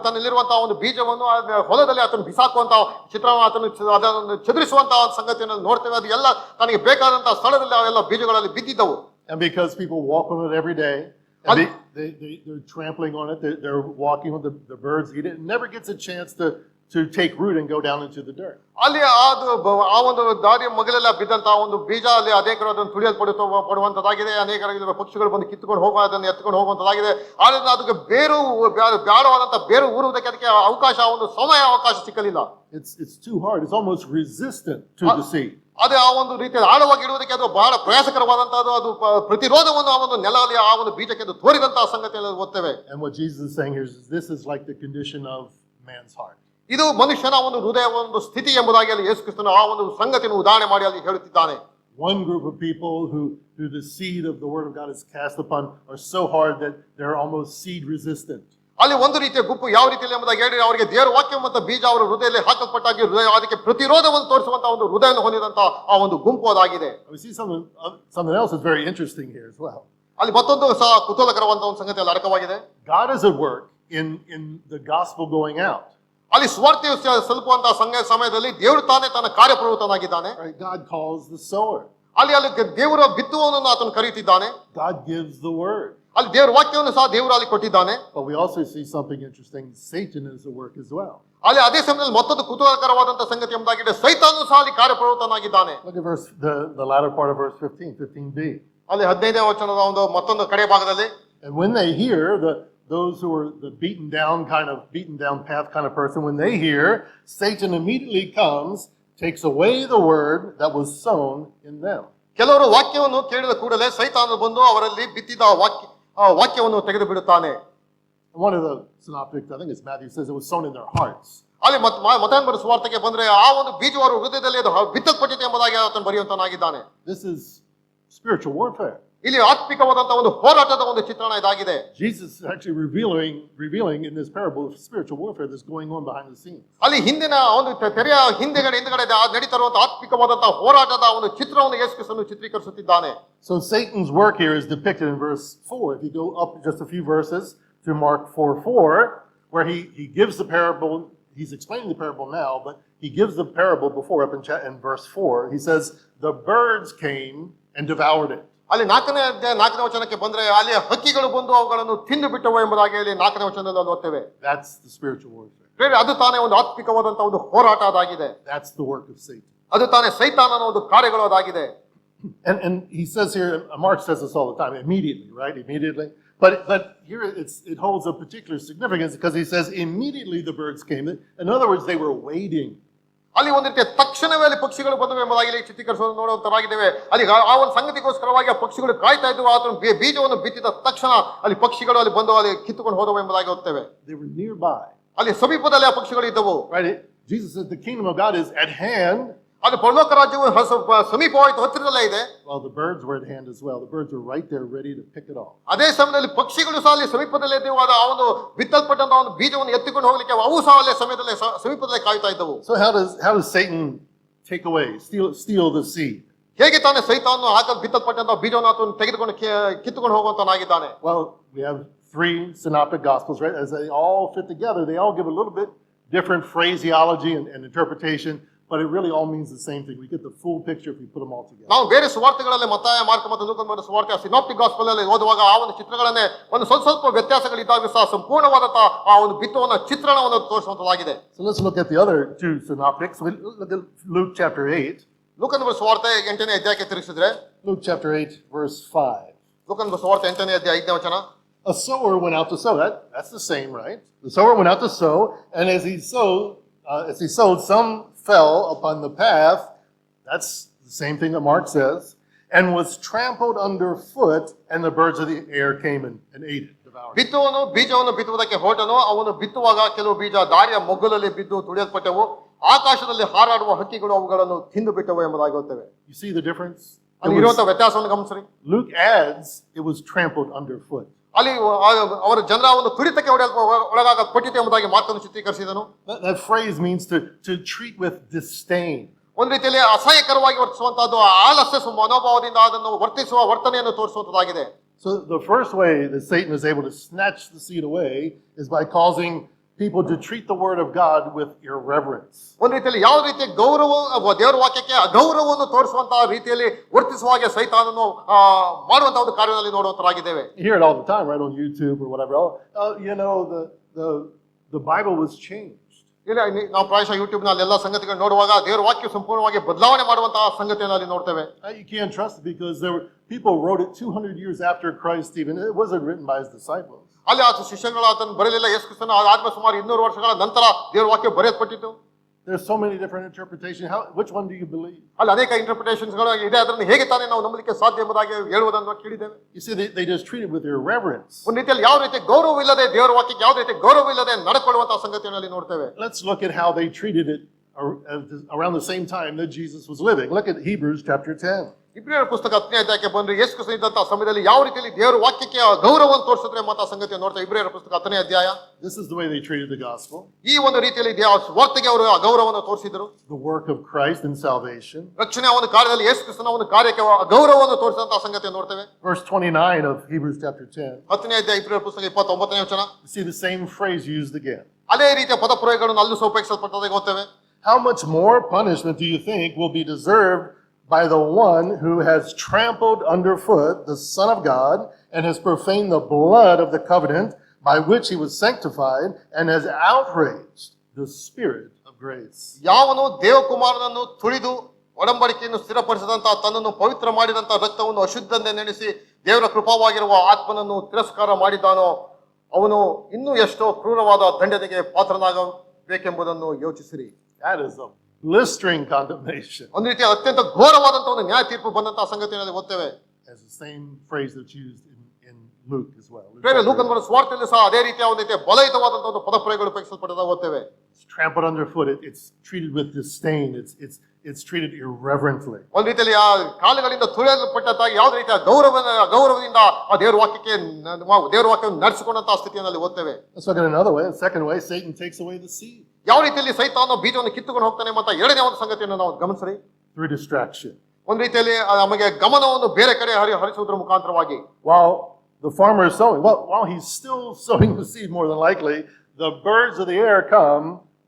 ತನ್ನಲ್ಲಿರುವಂತಹ ಒಂದು ಬೀಜವನ್ನು ಹೊಲದಲ್ಲಿ ಆತನು ಬಿಸಾಕುವಂತಹ ಚಿತ್ರಣ, ಅದನ್ನು ಚದುರಿಸುವಂತಹ ಸಂಗತಿಯನ್ನು ನೋಡ್ತೇವೆ. ಅದು ಎಲ್ಲ ತನಗೆ ಬೇಕಾದಂತಹ ಸ್ಥಳದಲ್ಲಿ ಅವೆಲ್ಲ ಬೀಜಗಳಲ್ಲಿ ಬಿದ್ದಿದ್ದವು. And because people walk on it every day, and they're trampling on it, they're walking on the birds eat it, it never gets a chance to take root and go down into the dirt. ಅಲ್ಲಿ ಆ ಒಂದು ದಾರಿಯ ಮಗಲೆಲ್ಲ ಬಿದ್ದಂತಹ ಒಂದು ಬೀಜ ಅಲ್ಲಿ ಅನೇಕರು ಅದನ್ನು ತುಳಿಯಲ್ಪಡುವಂತದ್ದಾಗಿದೆ. ಅನೇಕರ ಪಕ್ಷಿಗಳು ಬಂದು ಕಿತ್ತುಕೊಂಡು ಹೋಗುವ, ಅದನ್ನು ಎತ್ಕೊಂಡು ಹೋಗುವಂತದ್ದಾಗಿದೆ. ಆದ್ರಿಂದ ಅದಕ್ಕೆ ಬೇಡವಾದಂತಹ ಬೇರು ಊರುವುದಕ್ಕೆ ಅದಕ್ಕೆ ಅವಕಾಶ, ಒಂದು ಸಮಯ ಅವಕಾಶ ಸಿಕ್ಕಲಿಲ್ಲ. It's too hard. It's almost resistant to the seed. ಅದೇ ಆ ಒಂದು ರೀತಿಯ ಆಳವಾಗಿ ಇಡುವುದಕ್ಕೆ ಅದು ಬಹಳ ಪ್ರಯಾಸಕರವಾದಂತಹದ್ದು. ಅದು ಪ್ರತಿರೋಧವನ್ನು ಆ ಒಂದು ನೆಲದಲ್ಲಿ ಆ ಒಂದು ಬೀಜಕ್ಕೆ ಅದು ತೋರಿದಂತಹ ಸಂಗತಿಯನ್ನು ಓದ್ತೇವೆ. And what Jesus is saying here is this is like the condition of man's heart. ಇದು ಮನುಷ್ಯನ ಒಂದು ಹೃದಯ ಒಂದು ಸ್ಥಿತಿ ಎಂಬುದಾಗಿ ಅಲ್ಲಿ ಯೇಸು ಕ್ರಿಸ್ತನು ಆ ಒಂದು ಸಂಗತಿಯನ್ನು ಉದಾಹರಣೆ ಮಾಡಿ ಅಲ್ಲಿ ಹೇಳುತ್ತಿದ್ದಾನೆ. One group of people who the seed of the word of God is cast upon are so hard that they're almost seed resistant. ಅಲ್ಲಿ ಒಂದು ರೀತಿಯ ಗುಂಪು ಯಾವ ರೀತಿಯಲ್ಲಿ ಎಂಬುದಾಗಿ ಹೇಳಿ ಅವರಿಗೆ ದೇವರ ವಾಕ್ಯ ಮತ್ತು ಬೀಜ ಅವರ ಹೃದಯದಲ್ಲಿ ಹಾಕಲ್ಪಟ್ಟಾಗಿ ಹೃದಯ ಅದಕ್ಕೆ ಪ್ರತಿರೋಧವನ್ನು ತೋರಿಸುವಂತಹ ಒಂದು ಹೃದಯವನ್ನು ಹೊಂದಿದಂತ ಆ ಒಂದು ಗುಂಪು ಅದಾಗಿದೆ. We see something else that's very interesting here as well. ಅಲ್ಲಿ ಮತ್ತೊಂದು ಸಹ ಕುತೂಹಲಕರವಾದಂತಹ ಒಂದು ಸಂಗತಿ ಅಲ್ಲಿ ಅಡಕವಾಗಿದೆ. God is at work in the gospel going out. ಅಲ್ಲಿ ಸ್ವಾರ್ಥಿಯು ಸಲ್ಲುವಂತಹ ಸಮಯದಲ್ಲಿ ದೇವರು ತಾನೇ ತನ್ನ ಕಾರ್ಯಪ್ರವೃತ್ತನಾಗಿದ್ದಾನೆ. Right? God calls the sower. ಅಲ್ಲಿ ದೇವರ ಬಿತ್ತುವವನನ್ನು ಆತನು ಕರೀತಿದ್ದಾನೆ. God gives the word. ಅಲ್ಲಿ ದೇವರ ವಾಕ್ಯವನ್ನು ಸಹ ದೇವರು ಅಲ್ಲಿ ಕೊಟ್ಟಿದ್ದಾನೆ. But we also see something interesting. Satan is at work as well. ಅಲ್ಲಿ ಅದೇ ಸಮಯದಲ್ಲಿ ಮತ್ತೊಂದು ಕುತೂಹಲಕರವಾದಂತಹ ಸಂಗತಿ ಎಂಬುದಾಗಿದೆ, ಸೈತಾನನು ಸಹ ಅಲ್ಲಿ ಕಾರ್ಯಪ್ರವೃತ್ತನಾಗಿದ್ದಾನೆ. Look at the latter part of verse 15b. ಅಲ್ಲಿ 15ನೇ ವಚನದ ಒಂದು ಮತ್ತೊಂದು ಕಡೆ ಭಾಗದಲ್ಲಿ, and when they hear those who are the beaten down path kind of person, when they hear, Satan immediately comes, takes away the word that was sown in them. ಕೆಲವರು ವಾಕ್ಯವನ್ನು ಕೇಳಿದ ಕೂಡಲೇ ಸೈತಾನನು ಬಂದು ಅವರಲ್ಲಿ ಬಿತ್ತಿದ ವಾಕ್ಯವನ್ನು ತೆಗೆದು ಬಿಡುತ್ತಾನೆ. One of the synoptics, I think it's Matthew, says it was sown in their hearts. ಅಲ್ಲಿ ಮತ್ತಾಯನ ಸುವಾರ್ತೆಗೆ ಬಂದ್ರೆ ಆ ಒಂದು ಬೀಜ ಅವರ ಹೃದಯದಲ್ಲಿ ಅದು ಬಿತ್ತಲ್ಪಟ್ಟಿದೆ ಎಂಬುದಾಗಿ ಆತನು ಬರೆಯುವಂತನಾಗಿದ್ದಾನೆ. This is spiritual warfare. ಇಲ್ಲಿ ಆತ್ಮಿಕವಾದಂತಹ ಒಂದು ಹೋರಾಟದ ಒಂದು ಚಿತ್ರಣ ಇದಾಗಿದೆ. Jesus is actually revealing in this parable spiritual warfare that's going on behind the scenes. ಅಲ್ಲಿ ಹಿಂದಿನ ಒಂದು ತೆರೆಯ ಹಿಂದೆಗಡೆ ನಡೀತಾ ಇರುವಂತಹ ಆತ್ಮಿಕವಾದಂತಹ ಹೋರಾಟದ ಒಂದು ಚಿತ್ರವನ್ನು ಯೇಸು ಕ್ರಿಸ್ತನು ಚಿತ್ರೀಕರಿಸುತ್ತಿದ್ದಾನೆ. So Satan's work here is depicted in verse 4. If you go up just a few verses to Mark 4:4, where he gives the parable, he's explaining the parable now, but he gives the parable before up in verse 4. He says, the birds came and devoured it. ಅಲ್ಲಿ 4ನೇ ವಚನಕ್ಕೆ ಬಂದ್ರೆ ಅಲ್ಲಿ ಹಕ್ಕಿಗಳು ಬಂದು ಅವುಗಳನ್ನು ತಿಂದು ಬಿಟ್ಟವು ಎಂಬುದಾಗಿ ಅಲ್ಲಿ 4ನೇ ವಚನದಲ್ಲಿ ಓದ್ತೇವೆ. That's the spiritual warfare. ಅದು ತಾನೇ ಒಂದು ಆತ್ಮಿಕವಾದಂತಹ ಒಂದು ಹೋರಾಟ ಅದಾಗಿದೆ. That's the work of Satan. ಅದು ತಾನೇ ಸೈತಾನನ ಒಂದು ಕಾರ್ಯಗಳು ಅದಾಗಿದೆ. And he says here, Mark says this all the time, immediately, right? Immediately. But here it holds a particular significance because he says immediately the birds came. In other words, they were waiting. ಅಲ್ಲಿ ಒಂದು ರೀತಿಯ ತಕ್ಷಣವೇ ಅಲ್ಲಿ ಪಕ್ಷಿಗಳು ಬಂದವು ಎಂಬುದಾಗಿ ಚಿತ್ರೀಕರಿಸೋದು ನೋಡುವಂತರಾಗಿದ್ದೇವೆ. ಅಲ್ಲಿ ಆ ಒಂದು ಸಂಗತಿಗೋಸ್ಕರವಾಗಿ ಆ ಪಕ್ಷಿಗಳು ಕಾಯ್ತಾ ಇದ್ದವು. ಆತನು ಬೀಜವನ್ನು ಬಿತ್ತಿದ ತಕ್ಷಣ ಅಲ್ಲಿ ಪಕ್ಷಿಗಳು ಅಲ್ಲಿ ಬಂದು ಅಲ್ಲಿ ಕಿತ್ತುಕೊಂಡು ಹೋದವು ಎಂಬುದಾಗಿ ಓದ್ತೇವೆ. They were nearby. ಅಲ್ಲಿ ಸಮೀಪದಲ್ಲಿ ಆ ಪಕ್ಷಿಗಳು ಇದ್ದವು. Right? Jesus says the kingdom of God is at hand. ಅದು ಪರಲೋಕ ರಾಜ್ಯವು ಸಮೀಪವಾಯಿತು, ಹತ್ತಿರದಲ್ಲೇ ಇದೆ. Well, the birds were at hand as well. The birds were right there ready to pick it off. ಅದೇ ಸಮಯದಲ್ಲಿ ಪಕ್ಷಿಗಳು ಸಹ ಅಲ್ಲಿ ಸಮೀಪದಲ್ಲೇ ಇದ್ದವು. ಆ ಒಂದು ಬಿತ್ತಲ್ಪಟ್ಟಂತಹ ಒಂದು ಬೀಜವನ್ನು ಎತ್ತಿಕೊಂಡು ಹೋಗಲಿಕ್ಕೆ ಅವು ಸಹ ಅಲ್ಲೇ ಸಮೀಪದಲ್ಲೇ ಕಾಯ್ತಾ ಇದ್ದವು. So how does Satan take away, steal the seed? ಹೇಗೆ ತಾನೇ ಸೈತಾನನು ಬಿತ್ತಲ್ಪಟ್ಟಂತಹ ಬೀಜವನ್ನು ಆತನು ತೆಗೆದುಕೊಂಡು ಕಿತ್ತುಕೊಂಡು ಹೋಗುವಂತನಾಗಿದ್ದಾನೆ? Well, we have 3 synoptic gospels, right? As they all fit together, they all give a little bit different phraseology and interpretation. But it really all means the same thing. We get the full picture if we put them all together. ನಾವು ಬೇರೆ ಸುವಾರ್ತೆಗಳಲ್ಲಿ ಮತ್ತಾಯ, ಮಾರ್ಕ ಮತ್ತು ಲೂಕನ ಸುವಾರ್ತೆ ಸಿನಾಪ್ಟಿಕ್ ಗಾಸ್ಪಲ್ ಅಲ್ಲಿ ಓದುವಾಗ ಆ ಒಂದು ಚಿತ್ರಗಳನ್ನೇ ಒಂದು ಸ್ವಲ್ಪ ವ್ಯತ್ಯಾಸಗಳಿದ್ದಾಗ ಸಹ ಸಂಪೂರ್ಣವಾದಂತಹ ಆ ಒಂದು ಬಿತ್ತುವನ್ನ ಚಿತ್ರಣವನ್ನು ತೋರಿಸುವಂತದ್ದಾಗಿದೆ. So let's look at the other 2 synoptics. We look at Luke chapter 8. ಲೂಕನ ಸುವಾರ್ತೆ 8ನೇ ಅಧ್ಯಾಯಕ್ಕೆ ತಿರುಗಿಸಿದ್ರೆ, Luke chapter 8 verse 5. ಲೂಕನ ಸುವಾರ್ತೆ 8ನೇ ಅಧ್ಯಾಯ 5ನೇ ವಚನ. A sower went out to sow. That's the same, right? The sower went out to sow, and as he sowed, some fell upon the path. That's the same thing that Mark says, and was trampled underfoot, and the birds of the air came and ate it, devoured it. ಬಿತ್ತುವನು ಬೀಜವನ್ನು ಬಿತ್ತುವುದಕ್ಕೆ ಹೊರಟನು. ಅವನು ಬಿತ್ತುವಾಗ ಕೆಲವು ಬೀಜ ದಾರಿಯ ಮೊಗ್ಗುಲಲ್ಲಿ ಬಿದ್ದು ತುಳಿಯಲ್ಪಟ್ಟವು. ಆಕಾಶದಲ್ಲಿ ಹಾರಾಡುವ ಹಕ್ಕಿಗಳು ಅವುಗಳನ್ನು ತಿಂದು ಬಿಟ್ಟವು ಎಂಬುದಾಗಿ ಓದ್ತೇವೆ. You see the difference? ಅಲ್ಲಿ ಇರುವಂತಹ ವ್ಯತ್ಯಾಸವನ್ನು ಗಮನಿಸಿ. Luke adds it was trampled underfoot. ಅಲ್ಲಿ ಅವರ ಜನರ ಒಂದು ತುಳಿತಕ್ಕೆ ಒಳಗಾಗಲ್ಪಟ್ಟಿತು ಎಂಬುದಾಗಿ ಮಾತನ್ನು ಚಿತ್ರೀಕರಿಸಿದನು. That phrase means to treat with disdain. ಒಂದು ರೀತಿಯಲ್ಲಿ ಅಸಹ್ಯಕರವಾಗಿ ವರ್ತಿಸುವಂತಹದ್ದು, ಆಲಸ್ಯ ಮನೋಭಾವದಿಂದ ಅದನ್ನು ವರ್ತಿಸುವ ವರ್ತನೆಯನ್ನು ತೋರಿಸುವಂತದ್ದಾಗಿದೆ. So the first way that Satan is able to snatch the seed away is by causing people to treat the word of God with irreverence. ಒಂದು ರೀತಿಯಲ್ಲಿ ಯಾವ ರೀತಿಯ ದೇವರ ವಾಕ್ಯಕ್ಕೆ ಅಗೌರವವನ್ನು ತೋರಿಸುವಂತಹ ರೀತಿಯಲ್ಲಿ ವರ್ತಿಸುವ ಹಾಗೆ ಸೈತಾನನು ಮಾಡುವಂತಹ ಒಂದು ಕಾರ್ಯದಲ್ಲಿ ನೋಡುವಂತರಾಗಿದ್ದೇವೆ. You hear it all the time, right, on YouTube or whatever. The Bible was changed. ಇಲ್ಲ, ನಾವು ಪ್ರಾಯಶಃ ಯೂಟ್ಯೂಬ್ ನಲ್ಲಿ ಎಲ್ಲ ಸಂಗತಿಗಳು ನೋಡುವಾಗ ದೇವರ ವಾಕ್ಯ ಸಂಪೂರ್ಣವಾಗಿ ಬದಲಾವಣೆ ಮಾಡುವಂತಹ ಸಂಗತಿಯನ್ನು ಅಲ್ಲಿ ನೋಡ್ತೇವೆ. You can't trust it because people wrote it 200 years after Christ even. It wasn't written by his disciples. ಅಲ್ಲಿ ಆ ಶಿಷ್ಯಗಳು ಅದನ್ನು ಬರಲಿಲ್ಲ. ಯೇಸು ಕ್ರಿಸ್ತನು ಆದ್ಮೇಲೆ ಸುಮಾರು 200 ವರ್ಷಗಳ ನಂತರ ದೇವರ ವಾಕ್ಯ ಬರೆಯಲ್ಪಟ್ಟಿತು. There's so many different interpretations. Which one do you believe? ಅಲ್ಲಿ ಅನೇಕ ಇಂಟರ್ಪ್ರಿಟೇಷನ್ಸ್ ಗಳು ಇದೆ. ಅದನ್ನು ಹೇಗೆ ತಾನೇ ನಾವು ನಂಬಲಿಕ್ಕೆ ಸಾಧ್ಯ ಎಂಬುದಾಗಿ ಹೇಳುವುದನ್ನು ಕೇಳಿದ್ದೇವೆ. You see, they just treat it with irreverence. ಒಂದು ರೀತಿಯಲ್ಲಿ ಯಾವ ರೀತಿ ಗೌರವವಿಲ್ಲದೆ ದೇವರ ವಾಕ್ಯಕ್ಕೆ ಯಾವ ರೀತಿ ಗೌರವವಿಲ್ಲದೆ ನಡ್ಕೊಳ್ಳುವಂತಹ ಸಂಗತಿಯನ್ನು ಅಲ್ಲಿ ನೋಡ್ತೇವೆ. Let's look at how they treated it around the same time that Jesus was living. Look at Hebrews chapter 10. ಇಬ್ರಿಯರ ಪುಸ್ತಕ 10ನೇ ಅಧ್ಯಾಯಕ್ಕೆ ಬಂದ್ರೆ ಯೇಸು ಕ್ರಿಸ್ತನು ಇದ್ದಂತಹ ಸಮಯದಲ್ಲಿ ಯಾವ ರೀತಿಯಲ್ಲಿ ದೇವರ ವಾಕ್ಯಕ್ಕೆ ಗೌರವವನ್ನು ತೋರಿಸಿದ್ರೆ ಎಂಬ ಸಂಗತಿಯನ್ನು ನೋಡ್ತೇವೆ. ಇಬ್ರಿಯರ ಪುಸ್ತಕ 10ನೇ ಅಧ್ಯಾಯ. This is the way they treated the gospel. ಈ ಒಂದು ರೀತಿಯಲ್ಲಿ ವಾರ್ತೆಗೆ ಅವರು ಗೌರವವನ್ನು ತೋರಿಸಿದರು. The work of Christ in salvation. ರಕ್ಷಣೆಯ ಒಂದು ಕಾರ್ಯದಲ್ಲಿ ಯೇಸು ಕ್ರಿಸ್ತನ ಒಂದು ಕಾರ್ಯಕ್ಕೆ ಗೌರವವನ್ನು ತೋರಿಸಿದಂತಹ ಸಂಗತಿಯನ್ನು ನೋಡ್ತೇವೆ. Verse 29 of Hebrews chapter 10. 10ನೇ ಅಧ್ಯಾಯ ಇಬ್ರಿಯರ ಪುಸ್ತಕ 29ನೇ ವಚನ. You see the same phrase used again. ಅದೇ ರೀತಿಯ ಪದಪ್ರಯೋಗಗಳನ್ನು ಅಲ್ಲೂ ಉಪಯೋಗಿಸಲ್ಪಟ್ಟதாக ಓದ್ತೇವೆ. How much more punishment do you think will be deserved by the one who has trampled underfoot the Son of God and has profaned the blood of the covenant by which he was sanctified and has outraged the Spirit of grace? ಯಾವನು ದೇವಕುಮಾರನನ್ನು ತುಳಿದು ಒಡಂಬಡಿಕೆಯನ್ನು ಸ್ಥಿರಪಡಿಸಿದಂತಹ ತನ್ನನ್ನು ಪವಿತ್ರ ಮಾಡಿದಂತಹ ರಕ್ತವನ್ನು ಅಶುದ್ಧಂತೆ ನೆನೆಸಿ ದೇವರ ಕೃಪಾವಾಗಿರುವ ಆತ್ಮನನ್ನು ತಿರಸ್ಕಾರ ಮಾಡಿದ್ದಾನೋ ಅವನು ಇನ್ನೂ ಎಷ್ಟೋ ಕ್ರೂರವಾದ ದಂಡನೆಗೆ ಪಾತ್ರನಾಗಬೇಕೆಂಬುದನ್ನು ಯೋಚಿಸಿರಿ. That is a blistering condemnation. ಒಂದು ರೀತಿಯ ಅತ್ಯಂತ ಘೋರವಾದಂತಹ ಒಂದು ನ್ಯಾಯ ತೀರ್ಪು ಬಂದಂತಹ ಸಂಗತಿಯನ್ನು ಓದ್ತೇವೆ. As the same phrase that's used in Luke as well. ಲೂಕನ ಸ್ವಾರ್ಥದಲ್ಲಿ ಸಹ ಅದೇ ರೀತಿಯ ಒಂದು ರೀತಿಯ ಬಲಯುತವಾದಂತಹ ಒಂದು ಪದಪ್ರಯೋಗಗಳು ಉಪಯೋಗಿಸಲ್ಪಟ್ಟதாக ಓದ್ತೇವೆ. It's trampled underfoot. It's treated with disdain. It's treated irreverently. ಒಂದು ರೀತಿಯಲ್ಲಿ ಆ ಕಾಲುಗಳಿಂದ ತುಳಿಯಲ್ಪಟ್ಟಂತಹ ಯಾವುದೇ ರೀತಿಯ ಗೌರವದಿಂದ ಆ ದೇವರ ವಾಕ್ಯವನ್ನು ನಡೆಸಿಕೊಂಡಂತಹ ಸ್ಥಿತಿಯಲ್ಲಿ ಓದ್ತೇವೆ. Let's look at another way. The second way, Satan takes away the seed. ಯಾವ ರೀತಿಯಲ್ಲಿ ಸೈತಾನ ಬೀಜವನ್ನು ಕಿತ್ತುಕೊಂಡು ಹೋಗ್ತಾನೆ ಮತ್ತು ಎರಡನೇ ಒಂದು ಸಂಗತಿಯನ್ನು ನಾವು ಗಮನಿಸ್ರಿ. Through distraction. ಒಂದು ರೀತಿಯಲ್ಲಿ ನಮಗೆ ಗಮನವನ್ನು ಬೇರೆ ಕಡೆ ಹರಿಸುವುದರ ಮುಖಾಂತರವಾಗಿ. While the farmer is sowing, while he's still sowing the seed, more than likely, the birds of the air come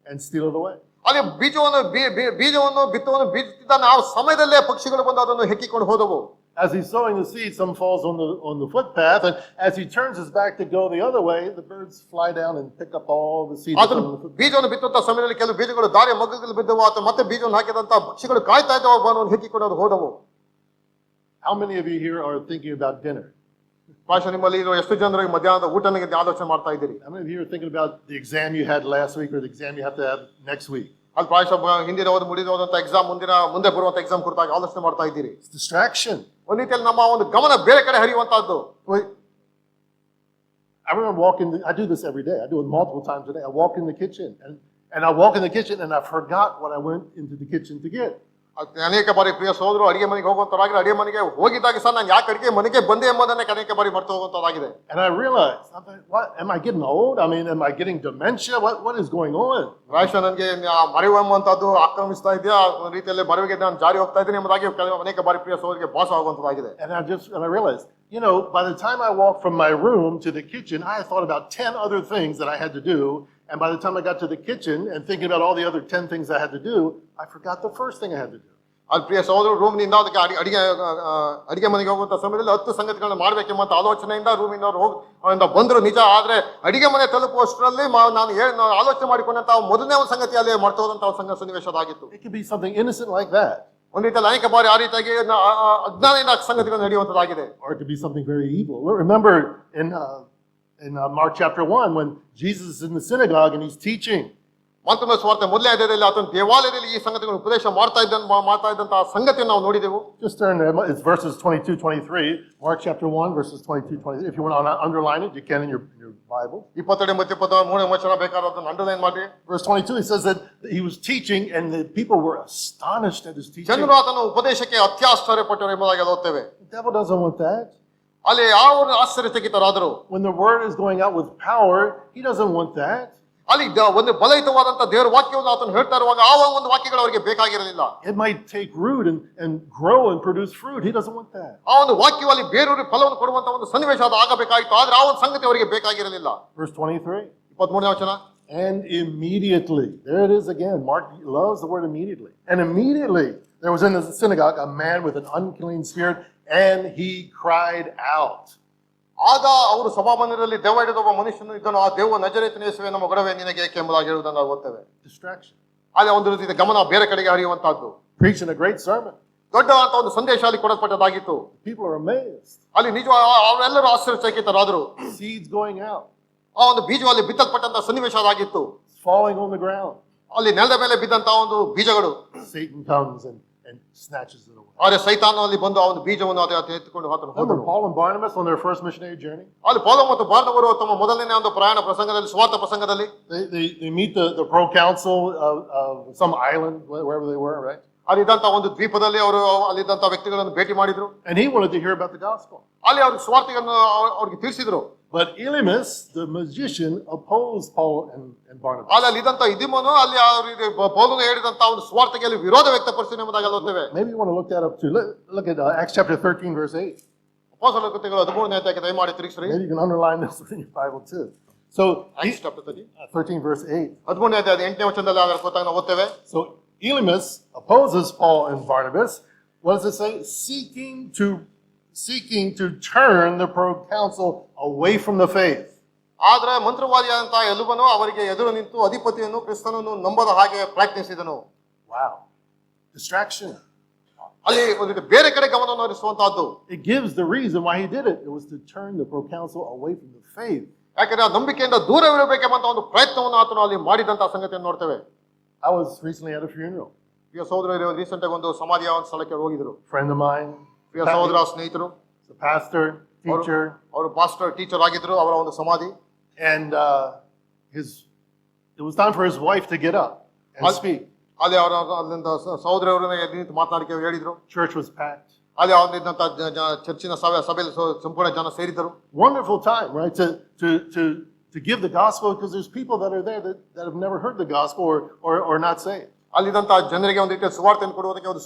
and steal it away. ಅಲ್ಲಿ ಬೀಜವನ್ನು ಬೀಜುತ್ತಿದ್ದಾನೆ. ಆ ಸಮಯದಲ್ಲೇ ಪಕ್ಷಿಗಳು ಬಂದು ಅದನ್ನು ಹೆಕ್ಕಿಕೊಂಡು ಹೋದವು. As he's sowing the seed, some falls on the footpath, and as he turns his back to go the other way, the birds fly down and pick up all the seed. ಬೀಜವನ್ನು ಬಿತ್ತುವಂತಹ ಸಮಯದಲ್ಲಿ ಕೆಲವು ಬೀಜಗಳು ದಾರಿಯ ಮಧ್ಯದಲ್ಲಿ ಬಿದ್ದವು. ಅಥವಾ ಮತ್ತೆ ಬೀಜವನ್ನು ಹಾಕಿದಂತಹ ಪಕ್ಷಿಗಳು ಕಾಯ್ತಾ ಇದ್ದವು, ಅವನು ಹೆಕ್ಕಿಕೊಂಡು ಹೋದವು. How many of you here are thinking about dinner? ಪ್ರಾಯಶಃ ನಿಮ್ಮಲ್ಲಿ ಇರುವ ಎಷ್ಟು ಜನರಿಗೆ ಮಧ್ಯಾಹ್ನದ ಊಟನಿಗೆ ಆಲೋಚನೆ ಮಾಡ್ತಾ ಇದ್ದೀರಿ? How many of you are thinking about the exam you had last week or the exam you have to have next week? ಅಲ್ಲಿ ಪ್ರಾಯಶಃ ಹಿಂದಿನ ಮುಡಿದೋದಂತ ಎಕ್ಸಾಮ್ ಮುಂದೆ ಬರುವಂತ ಎಕ್ಸಾಮ್ ಕುರಿತಾಗಿ ಆಲೋಚನೆ ಮಾಡ್ತಾ ಇದ್ದೀರಿ. It's distraction. ಒಂದು ರೀತಿಯಲ್ಲಿ ನಮ್ಮ ಒಂದು ಗಮನ ಬೇರೆ ಕಡೆ ಹರಿಯುವಂತಹದ್ದು. I remember I do this every day. I do it multiple times a day. I walk in the kitchen and I walk in the kitchen and I forgot what I went into the kitchen to get. ಅನೇಕ ಬಾರಿ ಪ್ರಿಯ ಸಹೋದರರು ಅಡಿಗೆ ಮನೆಗೆ ಹೋಗುವಂತರಾಗಿ ಅಡಿಗೆ ಮನೆಗೆ ಹೋಗಿದ್ದಾಗ ಸಹ ನಾನು ಯಾಕೆ ಅಡಿಗೆ ಮನೆಗೆ ಬಂದೆ ಎಂಬುದನ್ನೇ ಅನೇಕ ಬಾರಿ ಮರೆತು ಹೋಗುವಂತದಾಗಿದೆ. And I realized, what am I getting old? I mean, am I getting dementia? What is going on? ಪ್ರಾಯಶಃ ನನಗೆ ಮರೆವು ಎಂಬಂತದ್ದು ಆಕ್ರಮಿಸ್ತಾ ಇದೆಯಾ, ರೀತಿಯಲ್ಲಿ ಮರೆವಿಗೆ ನಾನು ಜಾರಿ ಹೋಗ್ತಾ ಇದ್ದೀನಿ ಎಂಬುದಾಗಿ ಅನೇಕ ಬಾರಿ ಪ್ರಿಯ ಸಹೋದರಿಗೆ ಭಾಸ ಆಗುವಂತದಾಗಿದೆ. And I realized, by the time I walked from my room to the kitchen, I had thought about 10 other things that I had to do. And by the time I got to the kitchen and thinking about all the other 10 things I had to do, I forgot the first thing I had to do. ಅಲ್ಲಿ ಪ್ರಿಯ ಸಹೋದರ ರೂಮ್ನಿಂದ ಅದಕ್ಕೆ ಅಡಿಗೆ ಮನೆಗೆ ಹೋಗುವಂತ ಸಮಯದಲ್ಲಿ 10 ಸಂಗತಿಗಳನ್ನ ಮಾಡ್ಬೇಕೆಂಬ ಆಲೋಚನೆಯಿಂದ ರೂಮಿಂದ ಬಂದ್ರು ನಿಜ. ಆದ್ರೆ ಅಡಿಗೆ ಮನೆ ತಲುಪುವಷ್ಟರಲ್ಲಿ ನಾನು ಆಲೋಚನೆ ಮಾಡಿಕೊಂಡಂತ ಮೊದಲನೇ ಒಂದು ಸಂಗತಿಯಲ್ಲಿ ಮರ್ತು ಹೋದಂತಹ ಸನ್ನಿವೇಶ ಅದಾಗಿತ್ತು. It could be something innocent like that. ಒಂದು ರೀತಿಯಲ್ಲಿ ಅನೇಕ ಬಾರಿ ಆ ರೀತಿಯಾಗಿ ಅಜ್ಞಾನದಿಂದ ಸಂಗತಿಗಳು ನಡೆಯುವಂತದ್ದಾಗಿದೆ. Or it could be something very evil. Remember in Mark chapter 1 when Jesus is in the synagogue and he's teaching. ಮಾರ್ಕನ ಸುವಾರ್ತೆ ಮೊದಲನೇ ಅಧ್ಯಾಯದಲ್ಲಿ ಆತನು ದೇವಾಲಯದಲ್ಲಿ ಈ ಸಂಗತಿಗಳನ್ನು ಉಪದೇಶ ಮಾಡ್ತಾ ಇದ್ದಂತಹ ಸಂಗತಿಯನ್ನು ನಾವು ನೋಡಿದೆವು. Just turn there. It's verses 22-23. Mark chapter 1 verses 22-23. If you want to underline it, you can in your Bible. 22 ಮತ್ತು 23 ವಚನ ಬೇಕಾದ್ರೆ ಅದನ್ನು ಅಂಡರ್ಲೈನ್ ಮಾಡಿ. Verse 22 it says that he was teaching and the people were astonished at his teaching. ಜನರು ಆತನ ಉಪದೇಶಕ್ಕೆ ಅತ್ಯಾಶ್ಚರ್ಯಪಟ್ಟರು ಎಂಬುದಾಗಿ ಓದ್ತೇವೆ. The devil doesn't want that. ಅಲ್ಲಿ ಯಾವ ಆಶ್ಚರ್ಯಚಕಿತರಾದರು. When the word is going out with power, he doesn't want that. ಅಲ್ಲಿ ಒಂದು ಬಲಯುತವಾದಂತ ದೇವರ ವಾಕ್ಯವನ್ನು ಆತನು ಹೇಳ್ತಾ ಇರುವಾಗ ಆ ಒಂದು ವಾಕ್ಯಗಳು ಅವರಿಗೆ ಬೇಕಾಗಿರಲಿಲ್ಲ. It might take root and grow and produce fruit. He doesn't want that. ಆ ಒಂದು ವಾಕ್ಯವು ಅಲ್ಲಿ ಬೇರೂರಿ ಫಲವನ್ನು ಕೊಡುವಂತ ಒಂದು ಸನ್ನಿವೇಶ ಅದು ಆಗಬೇಕಾಗಿತ್ತು. ಆದ್ರೆ ಆ ಒಂದು ಸಂಗತಿ ಅವರಿಗೆ ಬೇಕಾಗಿರಲಿಲ್ಲ. Verse 23. 23ನೇ ವಚನ. And immediately, there it is again. Mark loves the word immediately. And immediately there was in the synagogue a man with an unclean spirit, and he cried out. ಆಗ ಅವರು ಸಭಾಮಂದಿರದಲ್ಲಿ ದೆವ್ವ ಹಿಡಿದ ಒಬ್ಬ ಮನುಷ್ಯನು ಇದ್ದನು. ಆ ದೆವ್ವ ನಜರೇತಿನ ಯೇಸುವೇ ನಮ್ಮ ಗೊಡವೆ ನಿನಗೆ ಎಂಬುದಾಗಿ ಹೇಳುವುದನ್ನು ನಾವು ಓದ್ತೇವೆ. Distraction. ಅಲ್ಲಿ ಒಂದು ರೀತಿಯ ಗಮನ ಬೇರೆ ಕಡೆಗೆ ಹರಿಯುವಂತಹದ್ದು. Preaching a great sermon. ದೊಡ್ಡವಾದ ಒಂದು ಸಂದೇಶ ಅಲ್ಲಿ ಕೊಡಲ್ಪಟ್ಟದಾಗಿತ್ತು. People are amazed. ಅಲ್ಲಿ ನಿಜ ಅವರೆಲ್ಲರೂ ಆಶ್ಚರ್ಯಚಕಿತರಾದರು. Seeds going out. ಆ ಒಂದು ಬೀಜ ಅಲ್ಲಿ ಬಿತ್ತಲ್ಪಟ್ಟಂತ ಸನ್ನಿವೇಶ ಅದಾಗಿತ್ತು. Falling on the ground. ಅಲ್ಲಿ ನೆಲದ ಮೇಲೆ ಬಿದ್ದಂತ ಒಂದು ಬೀಜಗಳು. Satan comes and snatches it away. ಆದ್ರೆ ಸೈತಾನ ಅಲ್ಲಿ ಬಂದು ಅವನ ಬೀಜವನ್ನು ಎತ್ತಿಕೊಂಡು ಆತನು Remember ಹೋದನು. Paul and Barnabas on their first missionary journey? ಅಲ್ಲಿ ಪೌಲ ಮತ್ತು ಬಾರ್ನಬರು ತಮ್ಮ ಮೊದಲನೇ ಒಂದು ಪ್ರಯಾಣ ಪ್ರಸಂಗದಲ್ಲಿ, ಸ್ವಾರ್ಥ ಪ್ರಸಂಗದಲ್ಲಿ They meet the proconsul of some island, wherever they were, right? ಅಲ್ಲಿದ್ದಂತ ಒಂದು ದ್ವೀಪದಲ್ಲಿ ಅವರು ಅಲ್ಲಿದ್ದಂತ ವ್ಯಕ್ತಿಗಳನ್ನು ಭೇಟಿ ಮಾಡಿದ್ರು. And he wanted to hear about the gospel. ಅಲ್ಲಿ ಅವ್ರಿಗೆ ಸ್ವಾರ್ಥಿಯನ್ನು ಅವ್ರಿಗೆ ತಿಳಿಸಿದ್ರು. But Elymas, the magician, opposed Paul and Barnabas. ಅಲ್ಲಿ ಇದ್ದಂತ ಇದಿಮನು ಅಲ್ಲಿ ಅವರಿಗೆ ಪೌಲನು ಹೇಳಿದಂತ ಒಂದು ಸ್ವಾರ್ಥಕ್ಕೆ ವಿರೋಧ ವ್ಯಕ್ತಪಡಿಸಿದ ಎಂಬುದಾಗಿ ಓದ್ತೇವೆ. Maybe you want to look that up too. Look at Acts chapter 13, verse 8. ಅಪೊಸ್ತಲರ ಕೃತ್ಯಗಳು 13ನೇ ಅಧ್ಯಾಯಕ್ಕೆ ದಯಮಾಡಿ ತಿರುಗಿಸ್ರಿ. Maybe you can underline this in your Bible too. So, Acts chapter 13, verse 8. 13ನೇ ಅಧ್ಯಾಯದ 8ನೇ ವಚನದಲ್ಲಿ ಅದರ ಗೊತ್ತಾಗ ನಾವು ಓದ್ತೇವೆ. So, Elymas opposes Paul and Barnabas. What does it say? Seeking to turn the proconsul away from the faith. ಆದ್ರೆ ಮಂತ್ರವಾದಿಯಾದಂತಹ ಎಲುಬನು ಅವರಿಗೆ ಎದುರು ನಿಂತು ಅಧಿಪತಿಯನ್ನು ಕ್ರಿಸ್ತನನ್ನು ನಂಬದ ಹಾಗೆ ಪ್ರಯತ್ನಿಸಿದನು. Wow. Distraction. ಅಲ್ಲಿ ಒಂದು ಬೇರೆ ಕಡೆ ಗಮನವನ್ನು ಹರಿಸುವಂತಹದ್ದು. It gives the reason why he did it. It was to turn the proconsul away from the faith. ಯಾಕಂದ್ರೆ ಆ ನಂಬಿಕೆಯಿಂದ ದೂರವಿರಬೇಕೆಂಬ ಒಂದು ಪ್ರಯತ್ನವನ್ನು ಆತನು ಅಲ್ಲಿ ಮಾಡಿದಂತಹ ಸಂಗತಿಯನ್ನು ನೋಡ್ತೇವೆ. I was recently at a funeral. ಪ್ರಿಯ ಸಹೋದರರು ರೀಸೆಂಟ್ ಆಗಿ ಒಂದು ಸಮಾಧಿಯ ಒಂದು ಸ್ಥಳಕ್ಕೆ ಹೋಗಿದ್ರು. Friend of mine. ಪ್ರಿಯ ಸಹೋದರ ಸ್ನೇಹಿತರು. The pastor, teacher. ಅವರು ಪಾಸ್ಟರ್ ಟೀಚರ್ ಆಗಿದ್ರು. ಅವರ ಒಂದು ಸಮಾಧಿ. And it was time for his wife to get up and speak. ಅಲ್ಲಿ ಅವರ ಅಲ್ಲಿಂದ ಸಹೋದರರನ್ನ ಎದ್ದು ನಿಂತು ಮಾತನಾಡಿಕೆ ಹೇಳಿದ್ರು. Church was packed. ಅಲ್ಲಿ ಅವನಿದ್ದಂತ ಚರ್ಚಿನ ಸಭೆಯಲ್ಲಿ ಸಂಪೂರ್ಣ ಜನ ಸೇರಿದರು. Wonderful time, right? To give the gospel, because there's people that are there that have never heard the gospel or not saved. ಅಲ್ಲಿದ್ದಂತ ಜನರಿಗೆ ಒಂದು ರೀತಿಯ ಸುವಾರ್ತೆಯನ್ನು ಕೊಡುವುದಕ್ಕೆ ಒಂದು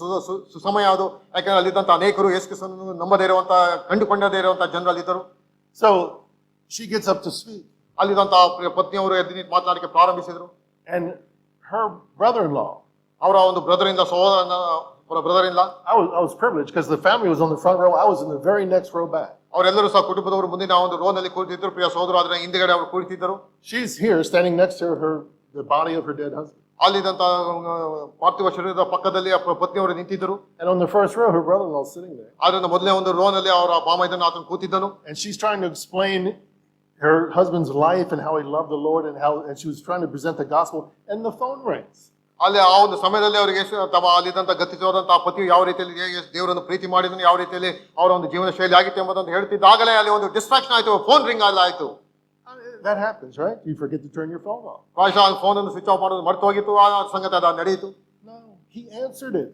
ಸುಸಮಯ ಅದು. ಯಾಕಂದ್ರೆ ಅಲ್ಲಿದ್ದಂತ ಅನೇಕರು ಯೇಸು ಕ್ರಿಸ್ತನನ್ನು ನಂಬದೇ ಇರುವಂತ, ಕಂಡುಕೊಂಡದೇ ಇರುವಂತ ಜನರಲ್ಲಿದ್ದರು. So she gets up to speak. ಅಲ್ಲಿದ್ದಂತ ಪತ್ನಿಯವರು ಎದ್ದು ನಿಂತು ಮಾತನಾಡಿಕೆ ಪ್ರಾರಂಭಿಸಿದ್ರು. And her brother-in-law, ಅವರ ಒಂದು brother in law, I was privileged because the family was on the front row. I was in the very next row back. ಅವರೆಲ್ಲರೂ ಸಹ ಕುಟುಂಬದವರು ಮುಂದಿನ ಒಂದು ರೋನಲ್ಲಿ ಕುಳಿತಿದ್ರು. ಪ್ರಿಯ ಸಹೋದರ ಅದರ ಹಿಂದೆಗಡೆ ಅವರು ಕುಳಿತಿದ್ದರು. She's here standing next to the body of her dead husband. ಅಲ್ಲಿದ್ದಂತ ಪಾರ್ಥಿವ ಶರೀರದ ಪಕ್ಕದಲ್ಲಿ ಪತ್ನಿಯವರು ನಿಂತಿದ್ದರು. And on the first row, her brother-in-law is sitting there. ಅದನ್ನ ಮೊದಲನೇ ಒಂದು ರೋನಲ್ಲಿ ಅವರ ಬಾಮೈದನ ಆತನು ಕೂತಿದ್ದನು. And she's trying to explain her husband's life and how he loved the Lord and she was trying to present the gospel, and the phone rings. ಅಲ್ಲಿ ಆ ಒಂದು ಸಮಯದಲ್ಲಿ ಅವರಿಗೆ ಅಲ್ಲಿದ್ದಂತ ಗತಿಸಿದಂತಹ ಪತಿಯು ಯಾವ ರೀತಿಯಲ್ಲಿ ದೇವರನ್ನು ಪ್ರೀತಿ ಮಾಡಿದನು, ಯಾವ ರೀತಿಯಲ್ಲಿ ಅವರ ಒಂದು ಜೀವನ ಶೈಲಿ ಆಗಿತ್ತು ಎಂಬುದನ್ನು ಹೇಳ್ತಿದ್ದಾಗಲೇ ಅಲ್ಲಿ ಒಂದು ಡಿಸ್ಟ್ರಾಕ್ಷನ್ ಆಯ್ತು. ಫೋನ್ ರಿಂಗ್ ಆಯ್ತು. That happens, right? You forget to turn your phone off. ಪ್ರಾಯಶಃ ಫೋನ್ ಅನ್ನು ಸ್ವಿಚ್ ಆಫ್ ಮಾಡೋದು ಮರೆತು ಹೋಗಿತ್ತು. ಆ ಸಂಗತಿ ಅದು ನಡೆಯಿತು. No, he answered it.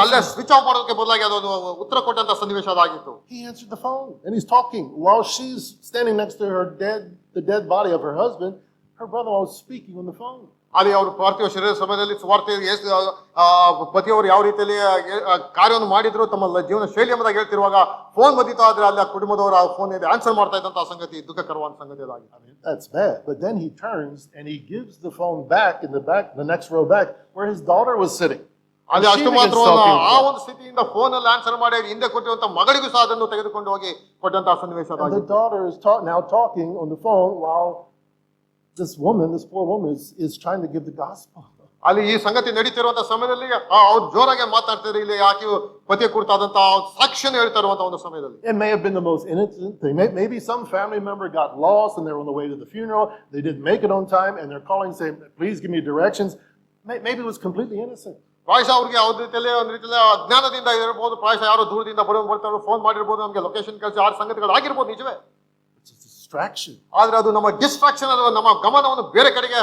ಅಲ್ಲೇ ಸ್ವಿಚ್ ಆಫ್ ಮಾಡೋದಕ್ಕೆ ಬದಲಾಗಿ ಅದೊಂದು ಉತ್ತರ ಕೊಟ್ಟಂತ ಸನ್ನಿವೇಶ ಅದಾಗಿತ್ತು. He answered the phone and he's talking while she's standing next to the dead body of her husband. Her brother-in-law was speaking on the phone. ಅಲ್ಲಿ ಅವರು ಪಾರ್ಥಿವ ಶರೀರ ಸಮಯದಲ್ಲಿ ಸುವಾರ್ತೆ ಪತಿಯವರು ಯಾವ ರೀತಿಯಲ್ಲಿ ಕಾರ್ಯವನ್ನು ಮಾಡಿದ್ರು, ತಮ್ಮ ಜೀವನ ಶೈಲಿ ಎಂಬುದಾಗಿ ಹೇಳ್ತಿರುವಾಗ ಫೋನ್ ಬಂದಿತ್ತು. ಆದ್ರೆ ಅಲ್ಲಿ ಆ ಕುಟುಂಬದವರು ಆ ಫೋನ್ ಆನ್ಸರ್ ಮಾಡ್ತಾ ಇದ್ದಂತಹ ಸಂಗತಿ ದುಃಖಕರವಾದ ಸಂಗತಿ ಅದಾಗಿದೆ. I mean, that's bad. But then he turns and he gives the phone back in the next row back where his daughter was sitting. ಅಲ್ಲಿ ಅಷ್ಟು ಮಾತ್ರ ಆ ಒಂದು ಸ್ಥಿತಿಯಿಂದ ಫೋನ್ ಅಲ್ಲಿ ಆನ್ಸರ್ ಮಾಡಿ ಹಿಂದೆ ಕೊಟ್ಟಿರುವಂತ ಮಗಳಿಗೂ ಸಹ ಅದನ್ನು ತೆಗೆದುಕೊಂಡು ಹೋಗಿ ಕೊಟ್ಟಂತಹ ಸನ್ನಿವೇಶ. The daughter is now talking on the phone while this poor woman is trying to give the gospel. ಅಲ್ಲಿ ಈ ಸಂಗತಿ ನಡೀತಿರುವಂತಹ ಸಮಯದಲ್ಲಿ ಅವ್ರು ಜೋರಾಗಿ ಮಾತಾಡ್ತಿದ್ರು. ಇಲ್ಲಿ ಯಾಕೆ ಪತಿಯ ಕುರಿತಾದಂತಹ ಸಾಕ್ಷ್ಯನ ಹೇಳ್ತಾ ಇರುವಂತಹ ಒಂದು ಸಮಯದಲ್ಲಿ It may have been the most innocent thing. Maybe some family member got lost and they were on the way to the funeral. They didn't make it on time and they're calling saying, please give me directions. Maybe it was completely innocent. ಪ್ರಾಯಶಃ ಅವ್ರಿಗೆ ಯಾವ ರೀತಿಯಲ್ಲಿ ಒಂದು ರೀತಿಯಲ್ಲಿ ಅಜ್ಞಾನದಿಂದ ಇರಬಹುದು. ಪ್ರಾಯಶಃ ಯಾರೋ ದೂರದಿಂದ ಬರ್ತಾರೆ, ಫೋನ್ ಮಾಡಿರ್ಬೋದು, ನಮಗೆ ಲೊಕೇಶನ್ ಕಳಿಸಿ ಆ ಸಂಗತಿಗಳು ಆಗಿರ್ಬೋದು, ನಿಜವೇ. Distraction. ಆದ್ರೆ ಅದು ನಮ್ಮ ಡಿಸ್ಟ್ರಾಕ್ಷನ್, ಅದು ನಮ್ಮ ಗಮನವನ್ನು ಬೇರೆ ಕಡೆಗೆ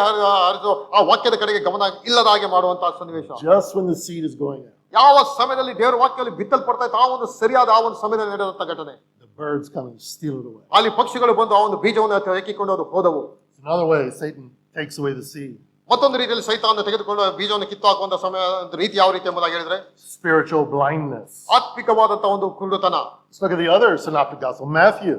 ಹರಿದು ಆ ವಾಕ್ಯದ ಕಡೆಗೆ ಗಮನ ಇಲ್ಲದ ಹಾಗೆ ಮಾಡುವಂತಹ ಸನ್ನಿವೇಶ. Just when the seed is going out. ಯಾವ ಸಮಯದಲ್ಲಿ ದೇವರ ವಾಕ್ಯದಲ್ಲಿ ಬಿತ್ತಲ್ಪಡ್ತಾ ಇತ್ತು, ಆ ಒಂದು ಸರಿಯಾದ ಆ ಒಂದು ಸಮಯದಲ್ಲಿ ನಡೆದಂತ ಘಟನೆ. The birds come and steal it away. ಅಲ್ಲಿ ಪಕ್ಷಿಗಳು ಬಂದು ಆ ಒಂದು ಬೀಜವನ್ನು ಹೆಕ್ಕಿಕೊಂಡು ಅದು ಹೋದವು. Another way, Satan takes away the seed. ಮತ್ತೊಂದು ರೀತಿಯಲ್ಲಿ ಸೈತಾನನ್ನು ತೆಗೆದುಕೊಂಡು ಬೀಜವನ್ನು ಕಿತ್ತು ಹಾಕುವಂತ ಸಮಯ ರೀತಿ ಯಾವ ರೀತಿ ಎಂಬುದಾಗಿ ಹೇಳಿದ್ರೆ Spiritual blindness. ಆತ್ಮಿಕವಾದಂತಹ ಒಂದು ಕುರುಡುತನ. Let's look at the other synoptic gospel, Matthew.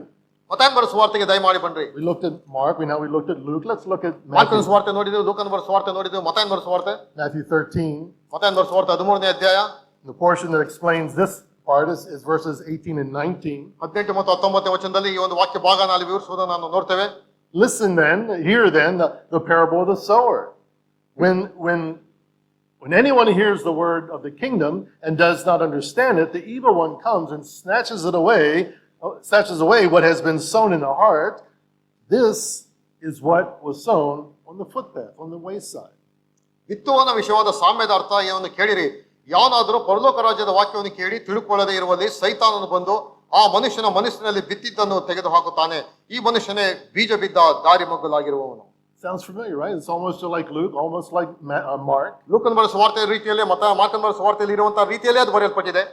ಮತ್ತಾಯನ ಬರೆದ ಸುವಾರ್ತೆಗೆ ದಯಮಾಡಿ ಬನ್ರಿ. We looked at Mark, now we looked at Luke. Let's look at ಮಾರ್ಕನ Matthew. ಸುವಾರ್ತೆ ನೋಡಿದ್ವಿ, ಲೂಕನ ಬರೆದ ಸುವಾರ್ತೆ ನೋಡಿದ್ವಿ, ಮತ್ತಾಯನ ಬರೆದ ಸುವಾರ್ತೆ. Matthew 13. ಮತ್ತಾಯನ ಬರೆದ ಸುವಾರ್ತೆ 13ನೇ ಅಧ್ಯಾಯ. The portion that explains this part is verses 18 and 19. 18 ಮತ್ತು 19ನೇ ವಚನದಲ್ಲಿ ಈ ಒಂದು ವಾಕ್ಯ ಭಾಗ ನಾವು ವಿವರಿಸುವುದನ್ನು ನಾವು ನೋಡ್ತೇವೆ. Listen then, hear then the parable of the sower. When anyone hears the word of the kingdom and does not understand it, the evil one comes and snatches away what has been sown in the heart. This is what was sown on the footpath, on the wayside. ಬಿತ್ತುವನ ವಿಷಯವಾದ ಸಾಮ್ಯದ ಅರ್ಥ ಏನನ್ನು ಕೇಳಿರಿ, ಯಾವನಾದರೂ ಪರಲೋಕ ರಾಜ್ಯದ ವಾಕ್ಯವನ್ನು ಕೇಳಿ ತಿಳುಕೊಳ್ಳದೆ ಇರುವಲ್ಲಿ ಸೈತಾನನು ಬಂದು ಆ ಮನುಷ್ಯನ ಮನಸ್ಸಿನಲ್ಲಿ ಬಿತ್ತಿದ್ದನ್ನು ತೆಗೆದು ಹಾಕುತ್ತಾನೆ. ಈ ಮನುಷ್ಯನೇ ಬೀಜ ಬಿದ್ದ ದಾರಿ ಮಗ್ಗಲಾಗಿರುವವನು. Sounds familiar, right? It's almost like Luke, almost like Mark, ಲೂಕನ್ ಬರೆದ ಸುವಾರ್ತೆಯ ರೀತಿಯಲ್ಲಿ ಮಾರ್ಕನ್ ಬರೆದ ಸುವಾರ್ತೆಯಲ್ಲಿ ಇರುವಂತಹ ರೀತಿಯಲ್ಲೇ ಅದು ಬರೆಯಲ್ಪಟ್ಟಿದೆ.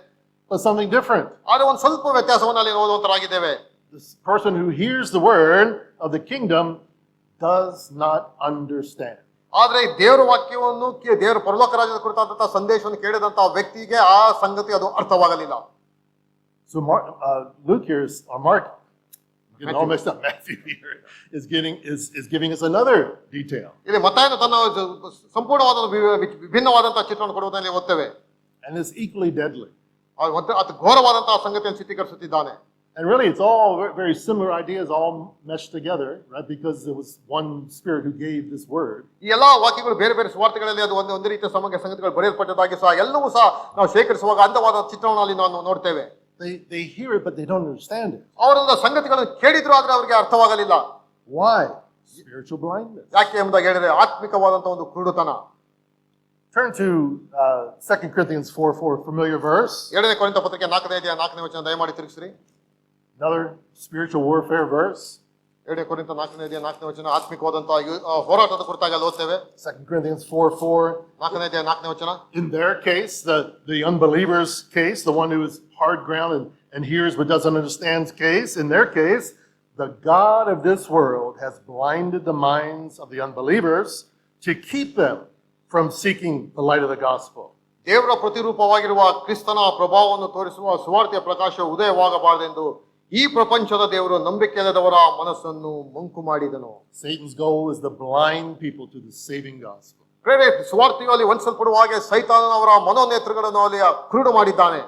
but something different. ಆದರೆ ಒಂದು ಸ್ವಲ್ಪ ವ್ಯತ್ಯಾಸವನ್ನು ಅಲ್ಲಿ ಓದುವಂತರಾಗಿದ್ದೇವೆ. This person who hears the word of the kingdom does not understand. ಆದ್ರೆ ಈ ದೇವರ ವಾಕ್ಯವನ್ನು ದೇವರ ಪರಲೋಕ ರಾಜ್ಯದ ಕುರಿತಾದಂತಹ ಸಂದೇಶವನ್ನು ಕೇಳಿದಂತಹ ವ್ಯಕ್ತಿಗೆ ಆ ಸಂಗತಿ ಅದು ಅರ್ಥವಾಗಲಿಲ್ಲ. So Luke here is, or Mark, getting all messed up. Matthew here is giving us another detail. ಇಲ್ಲಿ ಮತ್ತಾಯನು ತನ್ನ ಸಂಪೂರ್ಣವಾದ ವಿಭಿನ್ನವಾದಂತಹ ಚಿತ್ರಣ ಕೊಡುವುದನ್ನು ಓದ್ತೇವೆ. And it's equally deadly. ಅತಿ ಘೋರವಾದಂತಹ ಸಂಗತಿಯನ್ನು ಚಿತ್ರೀಕರಿಸುತ್ತಿದ್ದಾನೆ. And really, it's all very similar ideas, all meshed together, right? Because it was one Spirit who gave this word. ಈ ಎಲ್ಲಾ ವಾಕ್ಯಗಳು ಬೇರೆ ಬೇರೆ ಸುವಾರ್ತೆಗಳಲ್ಲಿ ಅದು ಒಂದು ರೀತಿಯ ಸಮಗ್ರ ಸಂಗತಿಗಳು ಬರೆಯಲ್ಪಟ್ಟದಾಗಿ ಸಹ ಎಲ್ಲವೂ ಸಹ ನಾವು ಶೇಖರಿಸುವಾಗ ಅಂದವಾದ ಚಿತ್ರಣದಲ್ಲಿ ನಾವು ನೋಡ್ತೇವೆ. They hear it, but they don't understand it. ಅವರೊಂದು ಸಂಗತಿಗಳನ್ನು ಕೇಳಿದ್ರು ಆದ್ರೆ ಅವರಿಗೆ ಅರ್ಥವಾಗಲಿಲ್ಲ. Why? Spiritual blindness. ಯಾಕೆ ಎಂಬುದಾಗಿ ಹೇಳಿದ್ರೆ ಆತ್ಮಿಕವಾದಂತಹ ಒಂದು ಕುರುಡುತನ. Turn to 2 Corinthians 4:4, familiar verse. 2 ಕೊರಿಂಥ ಪತ್ರಿಕೆ 4ನೇ ಅಧ್ಯಾಯ 4ನೇ ವಚನ ದಯಮಾಡಿ ತಿರುಗಿಸ್ರಿ. Another spiritual warfare verse. 2 ಕೊರಿಂಥ 4ನೇ ಅಧ್ಯಾಯ 4ನೇ ವಚನ ಆತ್ಮಿಕವಾದಂತಹ ಹೋರಾಟದ ಕುರಿತಾಗಿ ಅಲ್ಲಿ ಓದ್ತೇವೆ. 2 Corinthians 4:4. 4ನೇ ಅಧ್ಯಾಯ 4ನೇ ವಚನ. In their case, the unbeliever's case, the one who is hard ground and hears but doesn't understand case, in their case, the God of this world has blinded the minds of the unbelievers to keep them from seeking the light of the gospel. ದೇವರ ಪ್ರತಿರೂಪವಾಗಿರುವ ಕ್ರಿಸ್ತನ ಪ್ರಭಾವವನ್ನು ತೋರಿಸುವ ಸುವಾರ್ತೆಯ ಪ್ರಕಾಶ ಉದಯವಾಗಬಾರದೆಂದು ಈ ಪ್ರಪಂಚದ ದೇವರು ನಂಬಿಕೆಯಿಲ್ಲದವರ ಮನಸ್ಸನ್ನು ಮಂಕು ಮಾಡಿದನು. Satan's goal is to blind people to the saving gospel. ಸುವಾರ್ತೆಯು ಅಲ್ಲಿ ವಂಚಿಸಲ್ಪಡುವ ಹಾಗೆ ಸೈತಾನನವರ ಮನೋನೇತ್ರಗಳನ್ನು ಅಲ್ಲಿ ಕುರುಡು ಮಾಡಿದ್ದಾನೆ.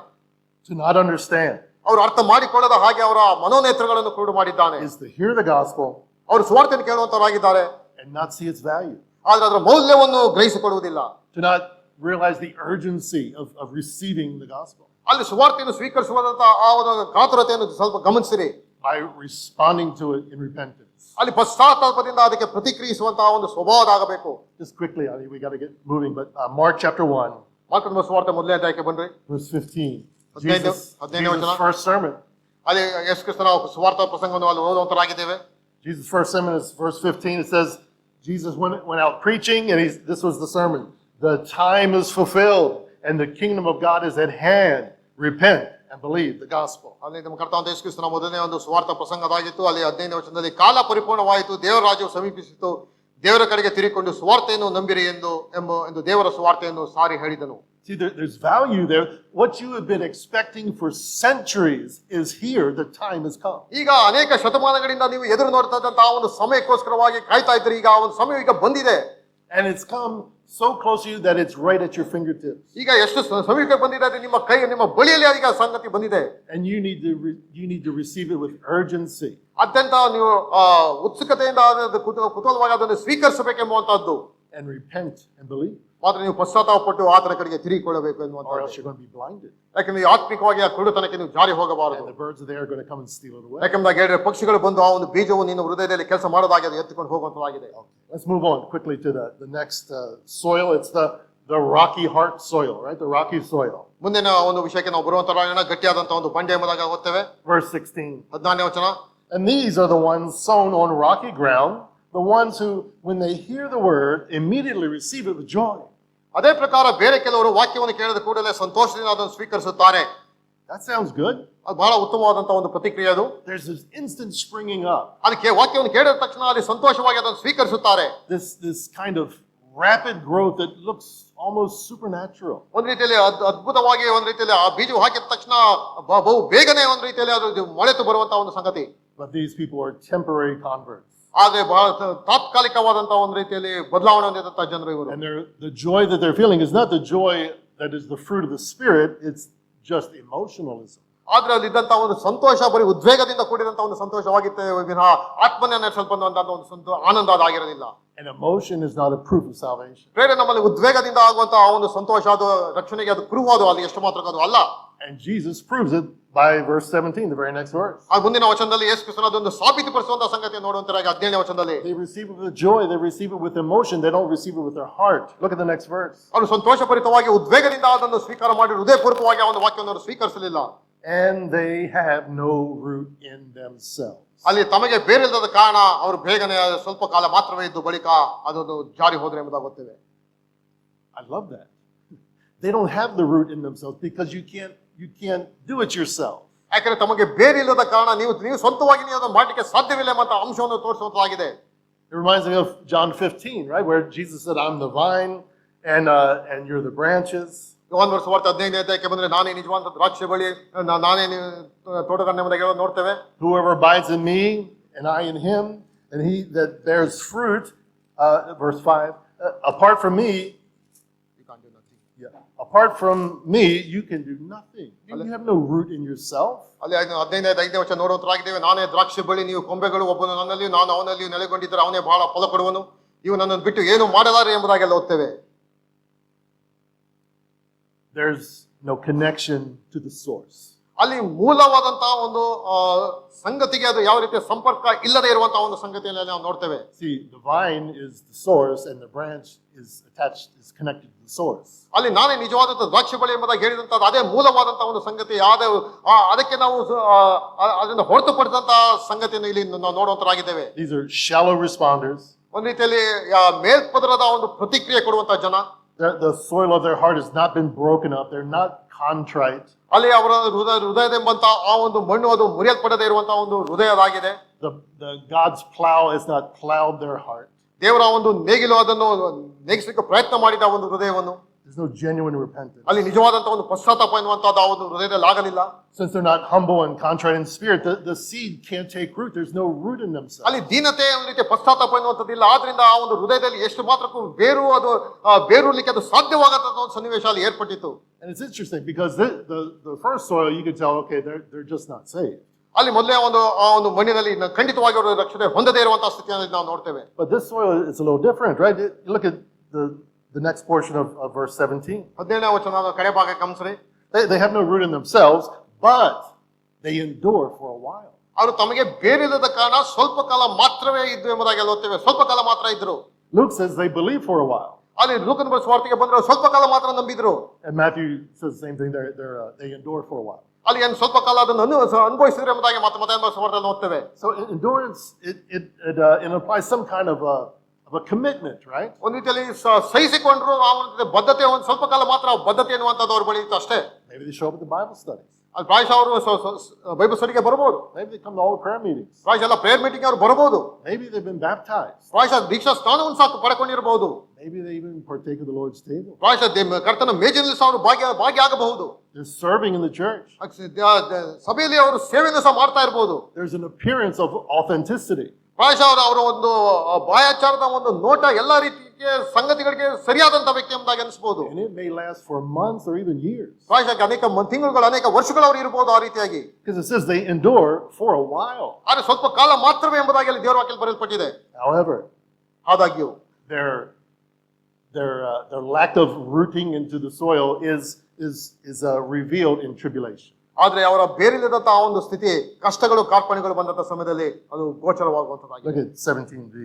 To not understand. ಅವರು ಅರ್ಥ ಮಾಡಿಕೊಳ್ಳದ ಹಾಗೆ ಅವರ ಮನೋನೇತ್ರಗಳನ್ನು ಕುರುಡು ಮಾಡಿದ್ದಾನೆ. Is to hear the gospel. ಅವರು ಸುವಾರ್ತೆಯನ್ನು ಕೇಳುವಂತವರಾಗಿದ್ದಾರೆ. And not see its value. ಆದ್ರೆ ಅದರ ಮೌಲ್ಯವನ್ನು ಗ್ರಹಿಸಿಕೊಳ್ಳುವುದಿಲ್ಲ. To not realize the urgency of receiving the gospel. ಅಲ್ಲಿ ಸುವಾರ್ತೆಯನ್ನು ಸ್ವೀಕರಿಸುವಂತಹ ಆ ಒಂದು ಕಾತುರತೆಯನ್ನು ಸ್ವಲ್ಪ ಗಮನಿಸಿರಿ. By responding to it in repentance. ಅಲ್ಲಿ ಪಶ್ಚಾತ್ತಾಪದಿಂದ ಅದಕ್ಕೆ ಪ್ರತಿಕ್ರಿಯಿಸುವಂತಹ ಒಂದು ಸ್ವಭಾವದಾಗಬೇಕು. Just quickly, I mean, we got to get moving, but Mark chapter 1. ಮಾರ್ಕನ ಸುವಾರ್ತೆ ಮೊದಲನೇ ಅಧ್ಯಾಯಕ್ಕೆ ಬನ್ರಿ. Verse 15. 15ನೇ ವಚನ. Jesus' first sermon. ಅಲ್ಲಿ ಯೇಸು ಕ್ರಿಸ್ತನ ಸುವಾರ್ತಾ ಪ್ರಸಂಗವನ್ನು ಅಲ್ಲಿ ಓದುವಂತರಾಗಿದ್ದೇವೆ. Jesus' first sermon is verse 15. It says, Jesus went out preaching, and this was the sermon. The time is fulfilled, and the kingdom of God is at hand. Repent and believe the gospel. ಅಲ್ಲಿ ನಮ್ಮ ಕರ್ತನಾದ ಯೇಸು ಕ್ರಿಸ್ತನ ಮೊದಲನೇ ಒಂದು ಸುವಾರ್ತಾ ಪ್ರಸಂಗದಾಗಿತ್ತು. ಅಲ್ಲಿ 15ನೇ ವಚನದಲ್ಲಿ ಕಾಲ ಪರಿಪೂರ್ಣವಾಯಿತು, ದೇವರ ರಾಜ್ಯವು ಸಮೀಪಿಸಿತು, ದೇವರ ಕಡೆಗೆ ತಿರುಗಿಕೊಂಡು ಸುವಾರ್ತೆಯನ್ನು ನಂಬಿರಿ ಎಂದು ದೇವರ ಸುವಾರ್ತೆಯನ್ನು ಸಾರಿ ಹೇಳಿದನು. See, there's value there. What you have been expecting for centuries is here. The time has come. ಈಗ ಅನೇಕ ಶತಮಾನಗಳಿಂದ ನೀವು ಎದುರು ನೋಡ್ತಾ ಇದ್ದಂತಹ ಒಂದು ಸಮಯಕ್ಕೋಸ್ಕರವಾಗಿ ಕಾಯ್ತಾ ಇದ್ರಿ. ಈಗ ಆ ಒಂದು ಸಮಯ ಈಗ ಬಂದಿದೆ. And it's come so close to you that it's right at your fingertips. ಈಗ ಎಷ್ಟು ಸಮೀಪ ಬಂದಿದೆ ಅಂದ್ರೆ ನಿಮ್ಮ ಬಳಿಯಲ್ಲಿ ಈಗ ಸಂಗತಿ ಬಂದಿದೆ. And you need to receive it with urgency. ಅತ್ಯಂತ ನೀವು ಉತ್ಸುಕತೆಯಿಂದ ಕುತೂಹಲವಾಗಿ ಅದನ್ನು ಸ್ವೀಕರಿಸಬೇಕೆಂಬುವಂತಹದ್ದು. And repent and believe. ಮಾತ್ರ ನೀವು ಪಶ್ಚಾತ್ತಾಪಪಟ್ಟು ಆತನ ಕಡೆಗೆ ತಿರುಗಿಕೊಳ್ಳಬೇಕು Or ಎನ್ನುವಂಥದ್ದು. else you're going to be blinded. ಯಾಕಂದ್ರೆ ಆತ್ಮಿಕವಾಗಿ ಆ ಕುರುಡುತನಕ್ಕೆ ನೀವು ಜಾರಿ ಹೋಗಬಾರದು. And the birds of the air are going to come and steal it away. ಯಾಕಂದ್ರೆ ಹೇಳಿದ್ರೆ ಪಕ್ಷಿಗಳು ಬಂದು ಆ ಒಂದು ಬೀಜವು ನಿನ್ನ ಹೃದಯದಲ್ಲಿ ಕೆಲಸ ಮಾಡೋದಾಗಿ ಅದು ಎತ್ತಿಕೊಂಡು ಹೋಗುವಂತದಾಗಿದೆ. Let's move on quickly to the next soil. It's the rocky heart soil, right? The rocky soil. ಮುಂದಿನ ಒಂದು ವಿಷಯಕ್ಕೆ ನಾವು ಬರುವಂತಹ ಗಟ್ಟಿಯಾದಂತಹ ಒಂದು ಬಂಡೆ ಎಂಬುದಾಗಿ ಓದ್ತೇವೆ. Verse 16. 14ನೇ ವಚನ. And these are the ones sown on rocky ground, the ones who, when they hear the word, immediately receive it with joy. ಅದೇ ಪ್ರಕಾರ ಬೇರೆ ಕೆಲವರು ವಾಕ್ಯವನ್ನು ಕೇಳಿದ ಕೂಡಲೇ ಸಂತೋಷದಿಂದ ಅದನ್ನು ಸ್ವೀಕರಿಸುತ್ತಾರೆ. That sounds good. ಅದು ಬಹಳ ಉತ್ತಮವಾದಂತಹ ಒಂದು ಪ್ರತಿಕ್ರಿಯೆ ಅದು. There's this instant springing up. ಅದಕ್ಕೆ ವಾಕ್ಯವನ್ನು ಕೇಳಿದ ತಕ್ಷಣ ಅಲ್ಲಿ ಸಂತೋಷವಾಗಿ ಅದನ್ನು ಸ್ವೀಕರಿಸುತ್ತಾರೆ. This kind of rapid growth that looks almost supernatural. ಒಂದು ರೀತಿಯಲ್ಲಿ ಅದ್ಭುತವಾಗಿ ಒಂದು ರೀತಿಯಲ್ಲಿ ಆ ಬೀಜವು ಹಾಕಿದ ತಕ್ಷಣ ಬಹು ಬೇಗನೆ ಒಂದು ರೀತಿಯಲ್ಲಿ ಅದು ಮೊಳೆತು ಬರುವಂತಹ ಒಂದು ಸಂಗತಿ. But these people are temporary converts. ಆದ್ರೆ ಬಹಳ ತಾತ್ಕಾಲಿಕವಾದಂತಹ ಒಂದು ರೀತಿಯಲ್ಲಿ ಬದಲಾವಣೆ ಹೊಂದಿದಂತಹ ಜನರು ಇವರು. And the joy that they're feeling is not the joy that is the fruit of the Spirit, it's just emotionalism. ಆದ್ರೆ ಅಲ್ಲಿದ್ದಂತಹ ಒಂದು ಸಂತೋಷ ಬರೀ ಉದ್ವೇಗದಿಂದ ಕೂಡಿದಂತಹ ಒಂದು ಸಂತೋಷವಾಗಿತ್ತೆ ವಿನಃ ಆತ್ಮನ ಸ್ವಲ್ಪ ಒಂದು ಆನಂದ ಅದಾಗಿರಲಿಲ್ಲ. And emotion is not a proof of salvation. ಬೇರೆ ನಮ್ಮಲ್ಲಿ ಉದ್ವೇಗದಿಂದ ಆಗುವಂತಹ ಒಂದು ಸಂತೋಷ ಅದು ರಕ್ಷಣೆಗೆ ಅದು ಪ್ರೂವ್ ಅದು ಅಲ್ಲಿ ಎಷ್ಟು ಮಾತ್ರ ಅದು ಅಲ್ಲ. And Jesus proves it by verse 17, the very next verse. ಆ ಮುಂದಿನ ವಚನದಲ್ಲಿ ಯೇಸು ಕ್ರಿಸ್ತನ ಅದೊಂದು ಸಾಬೀತುಪಡಿಸುವಂತಹ ಸಂಗತಿ ನೋಡುವಂತರಾಗಿ 17ನೇ ವಚನದಲ್ಲಿ They receive it with joy, they receive it with emotion, they don't receive it with their heart. Look at the next verse. ಅವರು ಸಂತೋಷಭರಿತವಾಗಿ ಉದ್ವೇಗದಿಂದ ಅದನ್ನು ಸ್ವೀಕಾರ ಮಾಡಿ ಹೃದಯಪೂರ್ವಕವಾಗಿ ಆ ಒಂದು ವಾಕ್ಯವನ್ನು ಅವರು ಸ್ವೀಕರಿಸಲಿಲ್ಲ. And they have no root in themselves. ಅಲ್ಲಿ ತಮಗೆ ಬೇರಿಲ್ಲದ ಕಾರಣ ಅವರು ಬೇಗನೆ ಸ್ವಲ್ಪ ಕಾಲ ಮಾತ್ರವೇ ಇದ್ದು ಬಳಿಕ ಅದನ್ನು ಜಾರಿ ಹೋದ್ರೆ ಎಂಬುದಾಗುತ್ತೇವೆ. I love that. They don't have the root in themselves because you can't do it yourself. ಯಾಕಂದ್ರೆ ತಮಗೆ ಬೇರಿಲ್ಲದ ಕಾರಣ ನೀವು ಸ್ವಂತವಾಗಿ ನೀವು ಅದನ್ನು ಮಾಡಲಿಕ್ಕೆ ಸಾಧ್ಯವಿಲ್ಲ ಎಂಬ ಅಂಶವನ್ನು ತೋರಿಸುವಂತಾಗಿದೆ. It reminds me of John 15, right, where Jesus said, "I'm the vine, and you're the branches." ಯೋಹಾನ ಸುವಾರ್ತೆ 15ನೇ ಅಧ್ಯಾಯಕ್ಕೆ ಬಂದ್ರೆ ನಾನೇ ನಿಜವಾದ ದ್ರಾಕ್ಷಿ ಬಳ್ಳಿ, ನಾನೇ ತೋಟಗಾರನೇ ಎಂಬುದಾಗಿ ನೋಡ್ತೇವೆ. Whoever abides in me and I in him, and he that bears fruit, verse 5, apart from me, You can't do nothing. apart from me, you can do nothing. You have no root in yourself. ಅಲ್ಲಿ 15ನೇ ವಚನ ನೋಡುವಂತರಾಗಿದ್ದೇವೆ. ನಾನೇ ದ್ರಾಕ್ಷಿ ಬಳ್ಳಿ, ನೀವು ಕೊಂಬೆಗಳು, ಒಬ್ಬನು ನನ್ನಲ್ಲಿಯೂ ನಾನು ಅವನಲ್ಲಿಯೂ ನೆಲೆಗೊಂಡಿದ್ದರೆ ಅವನೇ ಬಹಳ ಫಲ ಕೊಡುವನು, ಇವು ನನ್ನನ್ನು ಬಿಟ್ಟು ಏನು ಮಾಡಲಾರೆ ಎಂಬುದಾಗೆಲ್ಲ ಓದ್ತೇವೆ. There's no connection to the source. ಅಲ್ಲಿ ಮೂಲವಾದಂತಹ ಒಂದು ಸಂಗತಿಗೆ ಅದು ಯಾವ ರೀತಿಯ ಸಂಪರ್ಕ ಇಲ್ಲದೆ ಇರುವಂತಹ ಒಂದು ಸಂಗತಿಯನ್ನು ನಾವು ನೋಡ್ತೇವೆ. See, the vine is the source and the branch is connected to the source. ಅಲ್ಲಿ ನಾನೇ ನಿಜವಾದಂತಹ ದ್ರಾಕ್ಷಿ ಬಳ್ಳಿ ಎಂಬುದಾಗಿ ಹೇಳಿದಂತಹ ಅದೇ ಮೂಲವಾದಂತಹ ಒಂದು ಸಂಗತಿ, ಅದಕ್ಕೆ ನಾವು ಅದನ್ನು ಹೊರತುಪಡಿಸಿದಂತಹ ಸಂಗತಿಯನ್ನು ಇಲ್ಲಿ ನಾವು ನೋಡುವಂತರಾಗಿದ್ದೇವೆ. These are shallow responders. ಒಂದು ರೀತಿಯಲ್ಲಿ ಮೇಲ್ಪದರದ ಒಂದು ಪ್ರತಿಕ್ರಿಯೆ ಕೊಡುವಂತಹ ಜನ. The soil of their heart has not been broken up. They're not contrite. ಅಲ್ಲಿ ಅವರ ಹೃದಯದೆಂಬಂತ ಆ ಒಂದು ಮಣ್ಣು ಅದು ಮುರಿಯಲ್ಪಡದೇ ಇರುವಂತಹ ಒಂದು ಹೃದಯದಾಗಿದೆ. The God's plow has not plowed their heart. ದೇವರ ಒಂದು ನೇಗಿಲು ಅದನ್ನು ನೇಗಿಸಲಿಕ್ಕೆ ಪ್ರಯತ್ನ ಮಾಡಿದ ಒಂದು ಹೃದಯವನ್ನು. There's no genuine repentance. ಅಲ್ಲಿ ನಿಜವಾದಂತಹ ಒಂದು ಪಶ್ಚಾತ್ತಾಪ ಎನ್ನುವಂತದ್ದು ಆ ಒಂದು ಹೃದಯದಲ್ಲಿ ಆಗಲಿಲ್ಲ. Since they're not humble and contrite in spirit, the seed can't take root. There's no root in themselves. ಅಲ್ಲಿ ದೀನತೆ ಒಂದು ರೀತಿಯ ಪಶ್ಚಾತ್ತಾಪ ಎನ್ನುವಂಥದ್ದಿಲ್ಲ. ಆದ್ರಿಂದ ಆ ಒಂದು ಹೃದಯದಲ್ಲಿ ಎಷ್ಟು ಮಾತ್ರಕ್ಕೂ ಬೇರೂರ್ಲಿಕ್ಕೆ ಅದು ಸಾಧ್ಯವಾಗದಂತಹ ಒಂದು ಸನ್ನಿವೇಶ ಅಲ್ಲಿ ಏರ್ಪಟ್ಟಿತ್ತು. And it's interesting because the first soil, you could tell, okay, they're just not saved. ಅಲ್ಲಿ ಮೊದಲೇ ಆ ಒಂದು ಮಣ್ಣಿನಲ್ಲಿ ಖಂಡಿತವಾಗಿ ಅವರು ರಕ್ಷಣೆ ಹೊಂದದೇ ಇರುವಂತಹ ಸ್ಥಿತಿಯನ್ನು ನಾವು ನೋಡ್ತೇವೆ. But this soil is a little different, right? You look at the next portion of verse 17. 17ನೇ ವಚನದ ಕಡೆ ಭಾಗ ಗಮನಿಸ್ರಿ. They have no root in themselves, but they endure for a while. ಅವರು ತಮಗೆ ಬೇರಿಲ್ಲದ ಕಾರಣ ಸ್ವಲ್ಪ ಕಾಲ ಮಾತ್ರವೇ ಇದ್ದು ಎಂಬುದಾಗಿ ಓದ್ತೇವೆ. ಸ್ವಲ್ಪ ಕಾಲ ಮಾತ್ರ ಇದ್ರು. Luke says they believe for a while. ಅಲ್ಲಿ ಲೂಕನ ಸುವಾರ್ತೆಗೆ ಬಂದ್ರೆ ಸ್ವಲ್ಪ ಕಾಲ ಮಾತ್ರ ನಂಬಿದ್ರು. And Matthew says the same thing. They endure for a while. ಅಲ್ಲಿ ಏನು ಸ್ವಲ್ಪ ಕಾಲ ಅದನ್ನು ಅನುಭವಿಸಿದ್ರೆ ಎಂಬುದಾಗಿ ಮತ್ತೆ ಸುವಾರ್ತೆಯನ್ನು ಓದ್ತೇವೆ. So endurance it implies some kind of a commitment, right? ಒಂದು ರೀತಿಯಲ್ಲಿ ಸಹಿಸಿಕೊಂಡ್ರು ಆ ಒಂದು ಬದ್ಧತೆ ಒಂದು ಸ್ವಲ್ಪ ಕಾಲ ಮಾತ್ರ ಬದ್ಧತೆ ಎನ್ನುವಂಥದ್ದು ಅವ್ರ ಬಳಿ ಇತ್ತು ಅಷ್ಟೇ. Maybe they show up at the Bible studies. ಅಲ್ಲಿ ಪ್ರಾಯಶಃ ಅವರು ಬೈಬಲ್ ಸ್ಟಡಿಗೆ ಬರಬಹುದು. Maybe they come to all the prayer meetings. ಪ್ರಾಯಶಃ ಎಲ್ಲ ಪ್ರೇಯರ್ ಮೀಟಿಂಗ್ ಅವರು ಬರಬಹುದು. Maybe they've been baptized. ಪ್ರಾಯಶಃ ದೀಕ್ಷಾ ಸ್ನಾನವನ್ನು ಸಹ ಪಡ್ಕೊಂಡಿರಬಹುದು. Maybe they even partake of the Lord's table. ಪ್ರಾಯಶಃ ಕರ್ತನ ಮೇಜಿನಲ್ಲಿ ಸಹ ಅವರು ಭಾಗಿ ಆಗಬಹುದು. They're serving in the church. ಸಭೆಯಲ್ಲಿ ಅವರು ಸೇವೆಯನ್ನು ಸಹ ಮಾಡ್ತಾ ಇರಬಹುದು. There's an appearance of authenticity. ಪ್ರಾಯಶಃ ಅವರ ಒಂದು ಬಾಯಾಚಾರದ ಒಂದು ನೋಟ ಎಲ್ಲಾ ರೀತಿಯ ಸಂಗತಿಗಳಿಗೆ ಸರಿಯಾದಂತ ವ್ಯಕ್ತಿ ಎಂಬುದಾಗಿ ಅನಿಸಬಹುದು. And it may last for months or even years. ಪ್ರಾಯಶಃ ಅನೇಕ ತಿಂಗಳುಗಳು ಅನೇಕ ವರ್ಷಗಳು ಅವರು ಇರಬಹುದು ಆ ರೀತಿಯಾಗಿ. Because it says they endure for a while. ಆದರೆ ಸ್ವಲ್ಪ ಕಾಲ ಮಾತ್ರವೇ ಎಂಬುದಾಗಿ ಅಲ್ಲಿ ದೇವರ ವಾಕ್ಯದಲ್ಲಿ ಬರೆಯಲ್ಪಟ್ಟಿದೆ. However, ಆದಾಗ್ಯೂ their lack of rooting into the soil is revealed in tribulation. ಆದ್ರೆ ಅವರ ಬೇರಿಲ್ಲದಂತಹ ಒಂದು ಸ್ಥಿತಿ ಕಷ್ಟಗಳು ಕಾರ್ಪಣ್ಯಗಳು ಬಂದಂತ ಸಮಯದಲ್ಲಿ ಅದು ಗೋಚರವಾಗುವಂತದ್ದಾಗಿದೆ. Look at 17b.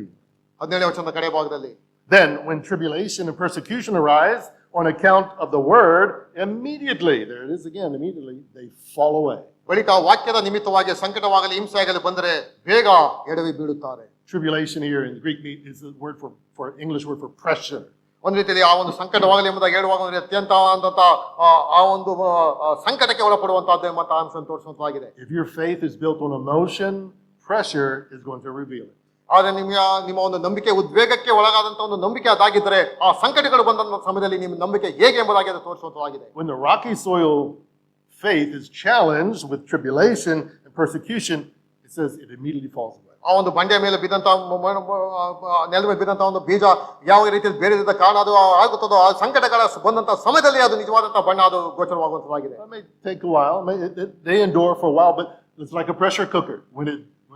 17ನೇ ವಚನದ ಕಡೆ ಭಾಗದಲ್ಲಿ. Then when tribulation and persecution arise on account of the word, immediately, there it is again, immediately they fall away. ಬಳಿಕ ವಾಕ್ಯದ ನಿಮಿತ್ತವಾಗಿ ಸಂಕಟವಾಗಲಿ ಹಿಂಸೆಯಾಗಲಿ ಬಂದರೆ ಬೇಗ ಎಡವಿ ಬೀಳುತ್ತಾರೆ. Tribulation here in Greek is the word for English word for pressure. ಒಂದು ರೀತಿಯಲ್ಲಿ ಆ ಒಂದು ಸಂಕಟವಾಗಲಿ ಎಂಬುದಾಗಿ ಹೇಳುವಾಗ ಅತ್ಯಂತ ಆ ಒಂದು ಸಂಕಟಕ್ಕೆ ಒಳಪಡುವಂತಹದ್ದು ಎಂಬ ಅಂಶವನ್ನು ತೋರಿಸುವಂತಾಗಿದೆ. If your faith is built on emotion, pressure is going to reveal it. ಆದ್ರೆ ನಿಮ್ಮ ಒಂದು ನಂಬಿಕೆ ಉದ್ವೇಗಕ್ಕೆ ಒಳಗಾದಂತ ಒಂದು ನಂಬಿಕೆ ಅದಾಗಿದ್ದರೆ ಆ ಸಂಕಟಗಳು ಬಂದಂತ ಸಮಯದಲ್ಲಿ ನಿಮ್ಮ ನಂಬಿಕೆ ಹೇಗೆ ಎಂಬುದಾಗಿ ಅದು ತೋರಿಸುವಂತಾಗಿದೆ. When the rocky soil faith is challenged with tribulation and persecution, it says it immediately falls away. ಆ ಒಂದು ಬಂಡೆಯ ಮೇಲೆ ಬಿದ್ದಂತ ನೆಲದ ಮೇಲೆ ಬಿದ್ದಂತ ಒಂದು ಬೀಜ ಯಾವ ರೀತಿಯಲ್ಲಿ ಬೇರೆದ ಕಾರಣ ಅದು ಆಗುತ್ತದೋ ಆ ಸಂಕಟಗಳ ಬಂದಂತ ಸಮಯದಲ್ಲಿ ಅದು ನಿಜವಾದಂತಹ ಬಣ್ಣ ಅದು ಗೋಚರವಾಗುವಂತದ್ದಾಗಿದೆ. It may take a while. They endure for a while, but it's like a pressure cooker. When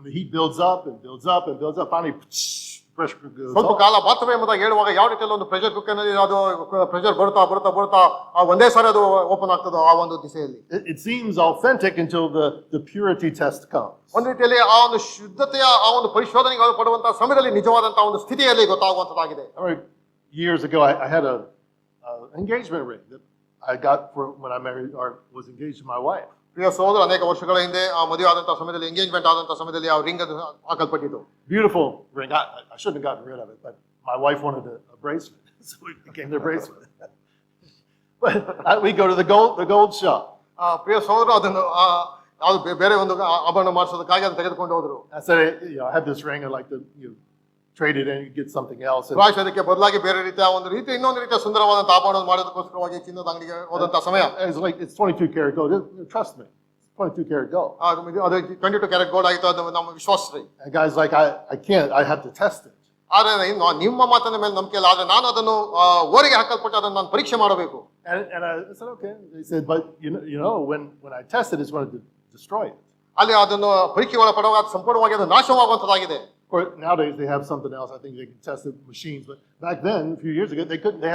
the heat builds up and builds up and builds up, finally pressure cooker goes ಸ್ವಲ್ಪ off. ಕಾಲ ಮಾತ್ರವೇ ಎಂಬುದಾಗಿ ಹೇಳುವಾಗ ಯಾವ ರೀತಿಯಲ್ಲಿ ಒಂದು ಪ್ರೆಷರ್ ಕುಕ್ಕರ್ನಲ್ಲಿ ಅದು ಪ್ರೆಷರ್ ಬರ್ತಾ ಬರ್ತಾ ಬರ್ತಾ ಒಂದೇ ಸಾರಿ ಅದು ಓಪನ್ ಆಗ್ತದೋ ಆ ಒಂದು ದಿಸೆಯಲ್ಲಿ It seems authentic until the purity test comes. ಒಂದು ರೀತಿಯಲ್ಲಿ ಆ ಒಂದು ಶುದ್ಧತೆಯ ಆ ಒಂದು ಪರಿಶೋಧನೆಗೆ ಒಳಪಡುವಂತಹ ಸಮಯದಲ್ಲಿ ನಿಜವಾದಂತಹ ಒಂದು ಸ್ಥಿತಿಯಲ್ಲಿ ಗೊತ್ತಾಗುವಂತದ್ದಾಗಿದೆ. I remember years ago, I had a engagement ring that I got for when I married or was engaged to my wife. ಪ್ರಿಯ ಸಹೋದರ, ಅನೇಕ ವರ್ಷಗಳ ಹಿಂದೆ ಆ ಮದುವೆ ಆದಂತಹ ಸಮಯದಲ್ಲಿ ಎಂಗೇಜ್ಮೆಂಟ್ ಆದಂತಹ ಸಮಯದಲ್ಲಿ ಆ ರಿಂಗ್ ಅದು ಹಾಕಲ್ಪಟ್ಟಿತ್ತು. Beautiful ring. I shouldn't have gotten rid of it, but my wife wanted a bracelet, so it became their bracelet. But we go to the gold shop. ಪ್ರಿಯ ಸಹೋದರ ಅದನ್ನು ಅದು ಬೇರೆ ಒಂದು ಆಭರಣ ಮಾಡಿಸೋದಕ್ಕಾಗಿ ಅದನ್ನು ತೆಗೆದುಕೊಂಡು ಹೋದ್ರು. I said, I have this ring. I'd like to trade it in and get something else. ಪ್ರಾಯಶಃ ಅದಕ್ಕೆ ಬದಲಾಗಿ ಬೇರೆ ರೀತಿಯ ಒಂದು ರೀತಿ ಇನ್ನೊಂದು ರೀತಿಯ ಸುಂದರವಾದಂತಹ ಆಭರಣ ಮಾಡೋದಕ್ಕೋಸ್ಕರವಾಗಿ ಚಿನ್ನದ ಅಂಗಡಿಗೆ ಹೋದಂತಹ ಸಮಯ. It's 22 karat gold. Trust me, it's 22 karat gold. ಅದು 22 ಕ್ಯಾರೆಟ್ ಗೋಲ್ಡ್ ಆಗಿತ್ತು. ಅದು ನಮ್ಮ ವಿಶ್ವಾಸ ರೀ. And guys like, I can't. I have to test it. ಆದ್ರೆ ನಿಮ್ಮ ಮಾತಿನ ಮೇಲೆ ನಂಬಿಕೆ ಇಲ್ಲ. ಆದ್ರೆ ನಾನು ಅದನ್ನು ಓರಿಗೆ ಹಾಕಲ್ಪಟ್ಟು ಅದನ್ನು ನಾನು ಪರೀಕ್ಷೆ ಮಾಡಬೇಕು. And I said, okay. They said, but you know, when I test it, it's going to destroy it. ಅಲ್ಲಿ ಅದನ್ನು ಪರೀಕ್ಷೆ ಒಳಪಡುವಾಗ ಅದು ಸಂಪೂರ್ಣವಾಗಿ ಅದು ನಾಶವಾಗುವಂತದ್ದಾಗಿದೆ. Of course, nowadays they have something else. I think they can test the machines, but back then, a few years ago, they couldn't. They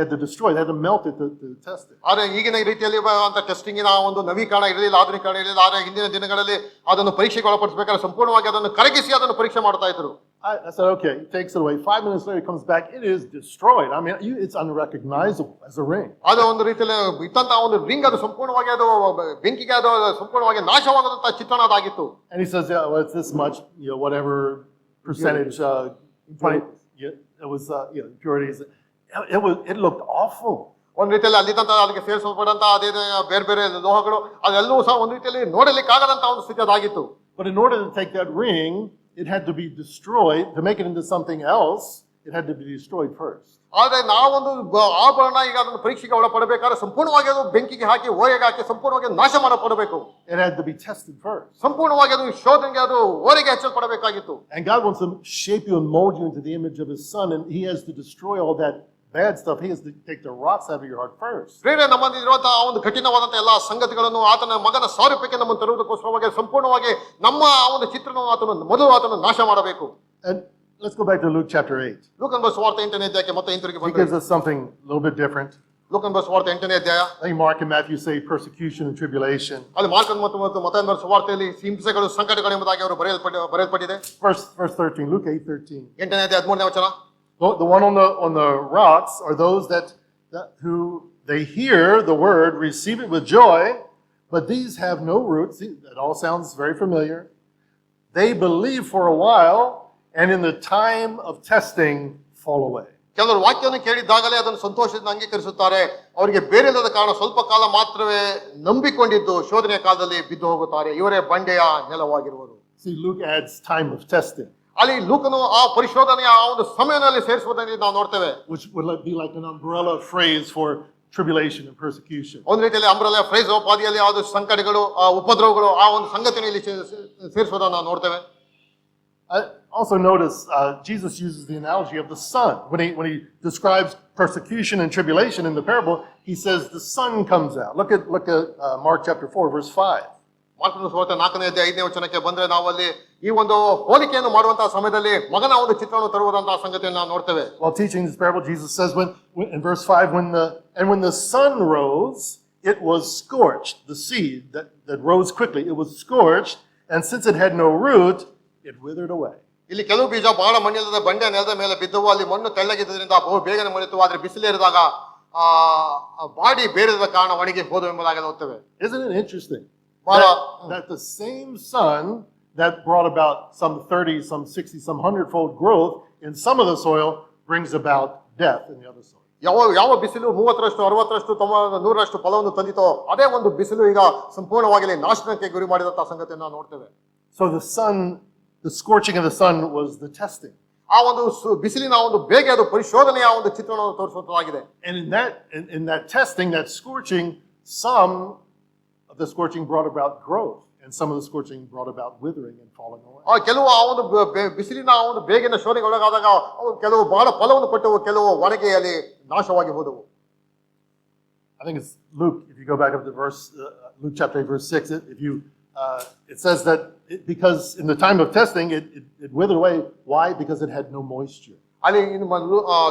had to destroy. They had to melt it to test it. ಆದ್ರೆ ಈಗಿನ ರೀತಿಯಲ್ಲಿ ಅಂತ ಟೆಸ್ಟಿಂಗಿನ ಒಂದು ನವೀಕರಣ ಇರಲಿಲ್ಲ, ಆಧುನೀಕರಣ ಇರಲಿಲ್ಲ. ಆದ್ರೆ ಹಿಂದಿನ ದಿನಗಳಲ್ಲಿ ಅದನ್ನು ಪರೀಕ್ಷೆಗೆ ಒಳಪಡಿಸಬೇಕಾದ್ರೆ ಸಂಪೂರ್ಣವಾಗಿ ಅದನ್ನು ಕರಗಿಸಿ ಅದನ್ನು ಪರೀಕ್ಷೆ ಮಾಡ್ತಾ ಇದ್ರು. I said, okay. He takes it away. 5 minutes later, it comes back. It is destroyed. I mean, it's unrecognizable as a ring. ಅದು ಒಂದು ರೀತಿಯಲ್ಲಿ ಇತ್ತಂತಹ ಒಂದು ರಿಂಗ್ ಅದು ಸಂಪೂರ್ಣವಾಗಿ ಅದು ಬೆಂಕಿಗೆ ಅದು ಸಂಪೂರ್ಣವಾಗಿ ನಾಶವಾಗದಂತಹ ಚಿತ್ರಣ ಅದಾಗಿತ್ತು. And he says, yeah, well, it's this much, whatever percentage, 20. It was, impurities. It looked awful. ಒಂದು ರೀತಿಯಲ್ಲಿ ಅದಕ್ಕೆ ಸೇರಿಸಲ್ಪಡಂತಹ ಅದೇ ಬೇರೆ ಬೇರೆ ಲೋಹಗಳು ಅದೆಲ್ಲವೂ ಸಹ ಒಂದು ರೀತಿಯಲ್ಲಿ ನೋಡಲಿಕ್ಕಾಗದಂತಹ ಒಂದು ಸ್ಥಿತಿ ಅದಾಗಿತ್ತು. But in order to take that ring, it had to be destroyed. To make it into something else, it had to be destroyed first. ಆದ್ರೆ ನಾವೊಂದು ಆಭರಣ ಈಗ ಅದನ್ನು ಪರೀಕ್ಷೆಗೆ ಒಳಪಡಬೇಕಾದ್ರೆ ಸಂಪೂರ್ಣವಾಗಿ ಅದು ಬೆಂಕಿಗೆ ಹಾಕಿ ಓರೆಗೆ ಹಾಕಿ ಸಂಪೂರ್ಣವಾಗಿ ನಾಶ ಮಾಡಪಡಬೇಕು. It had to be tested first. ಸಂಪೂರ್ಣವಾಗಿ ಅದು ಶೋಧನೆಗೆ ಅದು ಓರೆಗೆ ಹಚ್ಚಲ್ಪಡಬೇಕಾಗಿತ್ತು. And God wants to shape you and mold you into the image of His Son, and He has to destroy all that bad stuff. He has to take the rocks out of your heart first. ಪ್ರೇರೆ ನಮ್ಮಲ್ಲಿರುವಂತಹ ಒಂದು ಕಠಿಣವಾದಂತಹ ಎಲ್ಲಾ ಸಂಗತಿಗಳನ್ನು ಆತನ ಮಗನ ಸಾರೂಪ್ಯಕ್ಕೆ ನಮ್ಮನ್ನು ತರುವುದಕ್ಕೋಸ್ಕರವಾಗಿ ಸಂಪೂರ್ಣವಾಗಿ ನಮ್ಮ ಆ ಒಂದು ಚಿತ್ರವನ್ನು ಆತನ ನಾಶ ಮಾಡಬೇಕು. And let's go back to Luke chapter 8. ಲೂಕನ ಸುವಾರ್ತೆ 8ನೇ ಅಧ್ಯಾಯಕ್ಕೆ ಮತ್ತೆ ಹಿಂತಿರುಗಿ He ಬಂದರೆ gives us something a little bit different. ಲೂಕನ ಸುವಾರ್ತೆ 8ನೇ ಅಧ್ಯಾಯ. I think Mark and Matthew say persecution and tribulation. ಅಲ್ಲಿ ಮಾರ್ಕನ ಮತ್ತು ಮತ್ತಾಯನ ಸುವಾರ್ತೆಯಲ್ಲಿ ಹಿಂಸೆಗಳು ಸಂಕಟಗಳು ಎಂಬುದಾಗಿ ಅವರು ಬರೆಯಲ್ಪಟ್ಟಿದೆ. Verse 13, Luke 8:13. 8ನೇ ಅಧ್ಯಾಯ 13ನೇ ವಚನ. The one on the rocks are those that who they hear the word, receive it with joy, but these have no roots. See, that all sounds very familiar. They believe for a while, and in the time of testing, fall away. ಕೆಲವರು ವಾಕ್ಯವನ್ನು ಕೇಳಿದ್ದಾಗಲೇ ಅದನ್ನು ಸಂತೋಷದಿಂದ ಅಂಗೀಕರಿಸುತ್ತಾರೆ. ಅವರಿಗೆ ಬೇರೆ ಇಲ್ಲದ ಕಾರಣ ಸ್ವಲ್ಪ ಕಾಲ ಮಾತ್ರವೇ ನಂಬಿಕೊಂಡಿದ್ದು ಶೋಧನೆಯ ಕಾಲದಲ್ಲಿ ಬಿದ್ದು ಹೋಗುತ್ತಾರೆ. ಇವರೇ ಬಂಡೆಯ ನೆಲವಾಗಿರುವರು. See, Luke adds time of testing, ಅಲ್ಲಿ ಲೂಕನು ಆ ಪರಿಶೋಧನೆಯ ಆ ಒಂದು ಸಮಯದಲ್ಲಿ ಸೇರಿಸುವುದನ್ನು ನಾವು ನೋಡ್ತೇವೆ. which would be like an umbrella phrase for tribulation and persecution. ಒಂದು ರೀತಿಯಲ್ಲಿ ಅಂಬ್ರೆಲಾ ಫ್ರೇಸ್ ಉಪಾಧಿಯಲ್ಲಿ ಯಾವುದು ಸಂಕಟಗಳು ಉಪದ್ರವಗಳು ಆ ಒಂದು ಸಂಗತಿಯನ್ನು ಇಲ್ಲಿ ಸೇರಿಸುವುದನ್ನು ನಾವು ನೋಡ್ತೇವೆ. Also notice Jesus uses the analogy of the sun. When he describes persecution and tribulation in the parable, he says the sun comes out. Look at Mark chapter 4, verse 5. ಮಾರ್ಕನ ಸುವಾರ್ತೆ 4ನೇ ಅಧ್ಯಾಯ 5ನೇ ವಚನಕ್ಕೆ ಬಂದ್ರೆ ನಾವು ಅಲ್ಲಿ ಈ ಒಂದು ಹೋಲಿಕೆಯನ್ನು ಮಾಡುವಂತಹ ಸಮಯದಲ್ಲಿ ಮಗನ ಒಂದು ಚಿತ್ರವನ್ನು ತರುವಂತಹ ಸಂಗತಿಯನ್ನು ನಾವು ನೋಡ್ತೇವೆ. While teaching this parable, Jesus says when in verse 5, when the sun rose, it was scorched. The seed that rose quickly, it was scorched, and since it had no root, it withered away. ಇಲ್ಲಿ ಕೆಲವು ಬೀಜ ಬಹಳ ಮಣ್ಣಿಲ್ಲದ ಬಂಡೆ ನೆಲದ ಮೇಲೆ ಬಿದ್ದವು. ಅಲ್ಲಿ ಮಣ್ಣು ತೆಳ್ಳಗಿದ್ದರಿಂದ ಬಹು ಬೇಗನೆ ಮೊಳೆತು. ಆದ್ರೆ ಬಿಸಿಲೇರಿದಾಗ ಬಾಡಿ ಬೇರೆದ ಕಾರಣ ಒಣಗಿ ಹೋದವು ಎಂಬುದಾಗಿ ನೋಡ್ತೇವೆ. Isn't it interesting that the same sun that brought about some 30, some 60, some 100-fold growth in some of the soil brings about death in the other soil? ಯಾವ ಬಿಸಿಲು 30ರಷ್ಟು 60ರಷ್ಟು 100ರಷ್ಟು ಫಲವನ್ನು ತಂದಿತೋ ಅದೇ ಒಂದು ಬಿಸಿಲು ಈಗ ಸಂಪೂರ್ಣವಾಗಿ ನಾಶನಕ್ಕೆ ಗುರಿ ಮಾಡಿದಂತಹ ಸಂಗತಿಯನ್ನು ನಾವು ನೋಡ್ತೇವೆ. So the scorching of the sun was the testing. ಆ ಒಂದು ಬಿಸಿಲಿನ ಒಂದು ಬೇಗ ಅದು ಪರಿಶೋಧನೆಯ ಒಂದು ಚಿತ್ರಣವನ್ನು ತೋರಿಸುವಂತಾಗಿದೆ. And in that testing, that scorching, some of the scorching brought about growth, and some of the scorching brought about withering and falling away. ಕೆಲವು ಆ ಒಂದು ಬಿಸಿಲಿನ ಆ ಒಂದು ಬೇಗಿನ ಶೋಧನೆಗೆ ಒಳಗಾದಾಗ ಕೆಲವು ಬಹಳ ಫಲವನ್ನು ಕೊಟ್ಟವು, ಕೆಲವು ಒಣಗೆಯಲ್ಲಿ ನಾಶವಾಗಿ ಹೋದವು. I think it's Luke. If you go back up to Luke chapter 8, verse 6, if you it says that because in the time of testing, it withered away. Why? Because it had no moisture. ಅಲ್ಲಿ ಇನ್ನು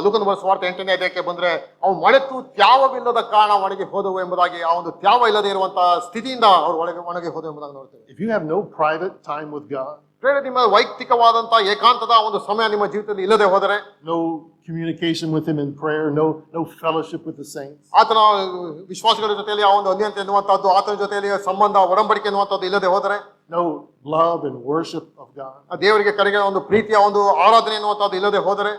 ಲೂಕನ ಸ್ವಾರ್ಥ 8ನೇ ಅಧ್ಯಾಯಕ್ಕೆ ಬಂದ್ರೆ ಅವು ಮಳೆತು ತ್ಯಾವವಿಲ್ಲದ ಕಾರಣ ಒಣಗಿ ಹೋದವು ಎಂಬುದಾಗಿ ಆ ಒಂದು ತ್ಯಾವ ಇಲ್ಲದೆ ಇರುವಂತಹ ಸ್ಥಿತಿಯಿಂದ ಅವರು ಒಣಗಿ ಹೋದವು ಎಂಬುದಾಗಿ ನೋಡ್ತೇವೆ. If you have no private time with God, ನಿಮ್ಮ ವೈಯಕ್ತಿಕವಾದಂತಹ ಏಕಾಂತದ ಒಂದು ಸಮಯ ನಿಮ್ಮ ಜೀವಿತದಲ್ಲಿ ಇಲ್ಲದೆ ಹೋದರೆ, no communication with Him in prayer, no fellowship with the saints, ಆತನ ವಿಶ್ವಾಸಿಗಳ ಜೊತೆಯಲ್ಲಿ ಆ ಒಂದು ಅನ್ಯತೆ ಎನ್ನುವಂತಹದ್ದು, ಆತನ ಜೊತೆಯಲ್ಲಿ ಸಂಬಂಧ ಒಡಂಬಡಿಕೆ ಎನ್ನುವಂತಹದ್ದು ಇಲ್ಲದೆ ಹೋದರೆ, no love and worship of God, ದೇವರಿಗೆ ಕರೆಗೆ ಒಂದು ಪ್ರೀತಿಯ ಒಂದು ಆರಾಧನೆ ಎನ್ನುವಂತಹದ್ದು ಇಲ್ಲದೆ ಹೋದರೆ,